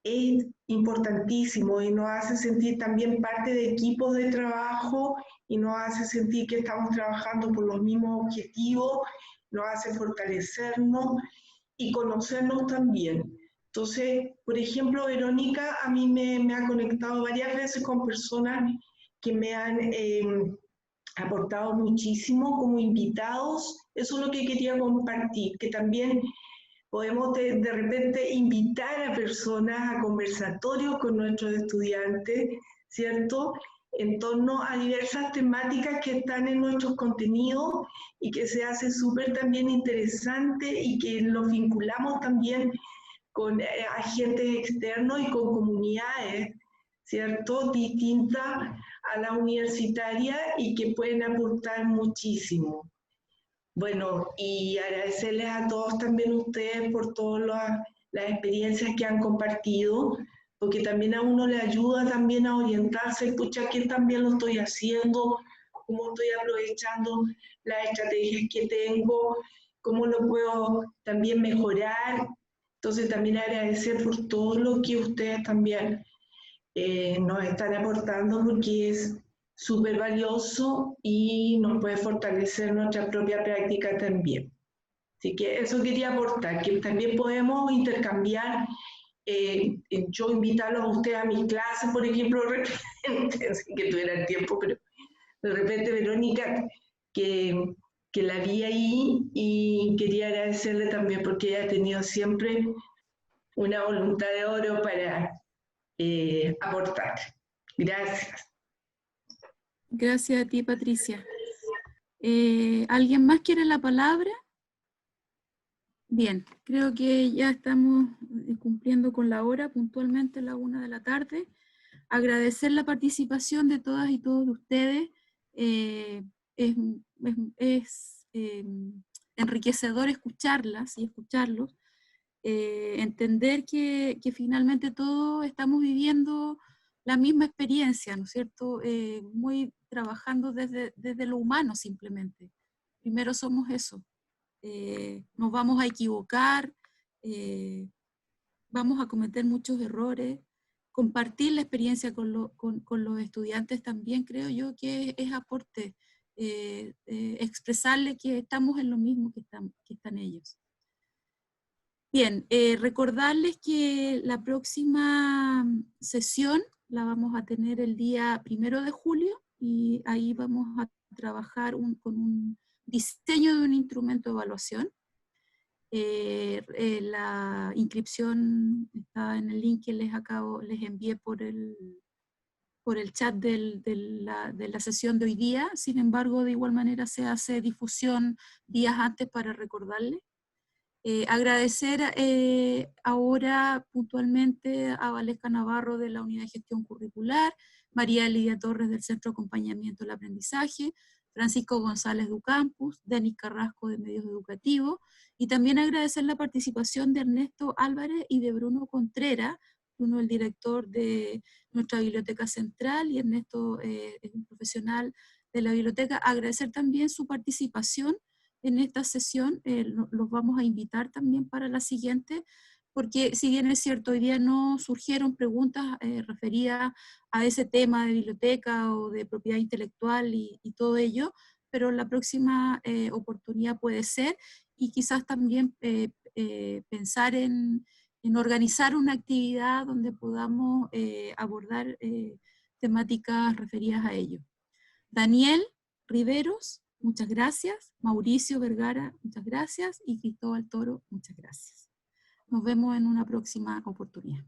es importantísimo y nos hace sentir también parte de equipos de trabajo y nos hace sentir que estamos trabajando por los mismos objetivos, nos hace fortalecernos y conocernos también. Entonces, por ejemplo, Verónica a mí me ha conectado varias veces con personas que me han aportado muchísimo como invitados. Eso es lo que quería compartir, que también podemos de repente invitar a personas a conversatorios con nuestros estudiantes, ¿cierto?, en torno a diversas temáticas que están en nuestros contenidos y que se hace súper también interesante y que los vinculamos también con agentes externos y con comunidades, ¿cierto?, distintas a la universitaria y que pueden aportar muchísimo. Bueno, y agradecerles a todos también ustedes por todas las experiencias que han compartido, porque también a uno le ayuda también a orientarse, escuchar qué también lo estoy haciendo, cómo estoy aprovechando las estrategias que tengo, cómo lo puedo también mejorar. Entonces también agradecer por todo lo que ustedes también nos están aportando, porque es súper valioso y nos puede fortalecer nuestra propia práctica también. Así que eso quería aportar, que también podemos intercambiar. Yo invitarlos a ustedes a mis clases, por ejemplo, de repente, sé que tuviera el tiempo, pero de repente Verónica, que la vi ahí, y quería agradecerle también porque ella ha tenido siempre una voluntad de oro para aportar. Gracias. Gracias a ti, Patricia. ¿Alguien más quiere la palabra? Bien, creo que ya estamos cumpliendo con la hora, puntualmente la 1 de la tarde. Agradecer la participación de todas y todos de ustedes. Es enriquecedor escucharlas y escucharlos. Entender que finalmente todos estamos viviendo la misma experiencia, ¿no es cierto? Muy trabajando desde lo humano simplemente. Primero somos eso. Nos vamos a equivocar, vamos a cometer muchos errores. Compartir la experiencia con los estudiantes también creo yo que es aporte. Expresarle que estamos en lo mismo que están ellos. Bien, recordarles que la próxima sesión la vamos a tener el día 1 de julio y ahí vamos a trabajar con un diseño de un instrumento de evaluación. La inscripción está en el link que les envié por el chat de la sesión de hoy día. Sin embargo, de igual manera se hace difusión días antes para recordarles. Agradecer ahora puntualmente a Valesca Navarro de la Unidad de Gestión Curricular, María Lidia Torres del Centro de Acompañamiento del Aprendizaje, Francisco González de Ucampus, Denis Carrasco de Medios Educativos, y también agradecer la participación de Ernesto Álvarez y de Bruno Contreras, Bruno el director de nuestra Biblioteca Central y Ernesto es un profesional de la biblioteca. Agradecer también su participación en esta sesión, los vamos a invitar también para la siguiente, porque si bien es cierto, hoy día no surgieron preguntas referidas a ese tema de biblioteca o de propiedad intelectual y todo ello, pero la próxima oportunidad puede ser, y quizás también pensar en organizar una actividad donde podamos abordar temáticas referidas a ello. Daniel Riveros, muchas gracias. Mauricio Vergara, muchas gracias. Y Cristóbal Toro, muchas gracias. Nos vemos en una próxima oportunidad.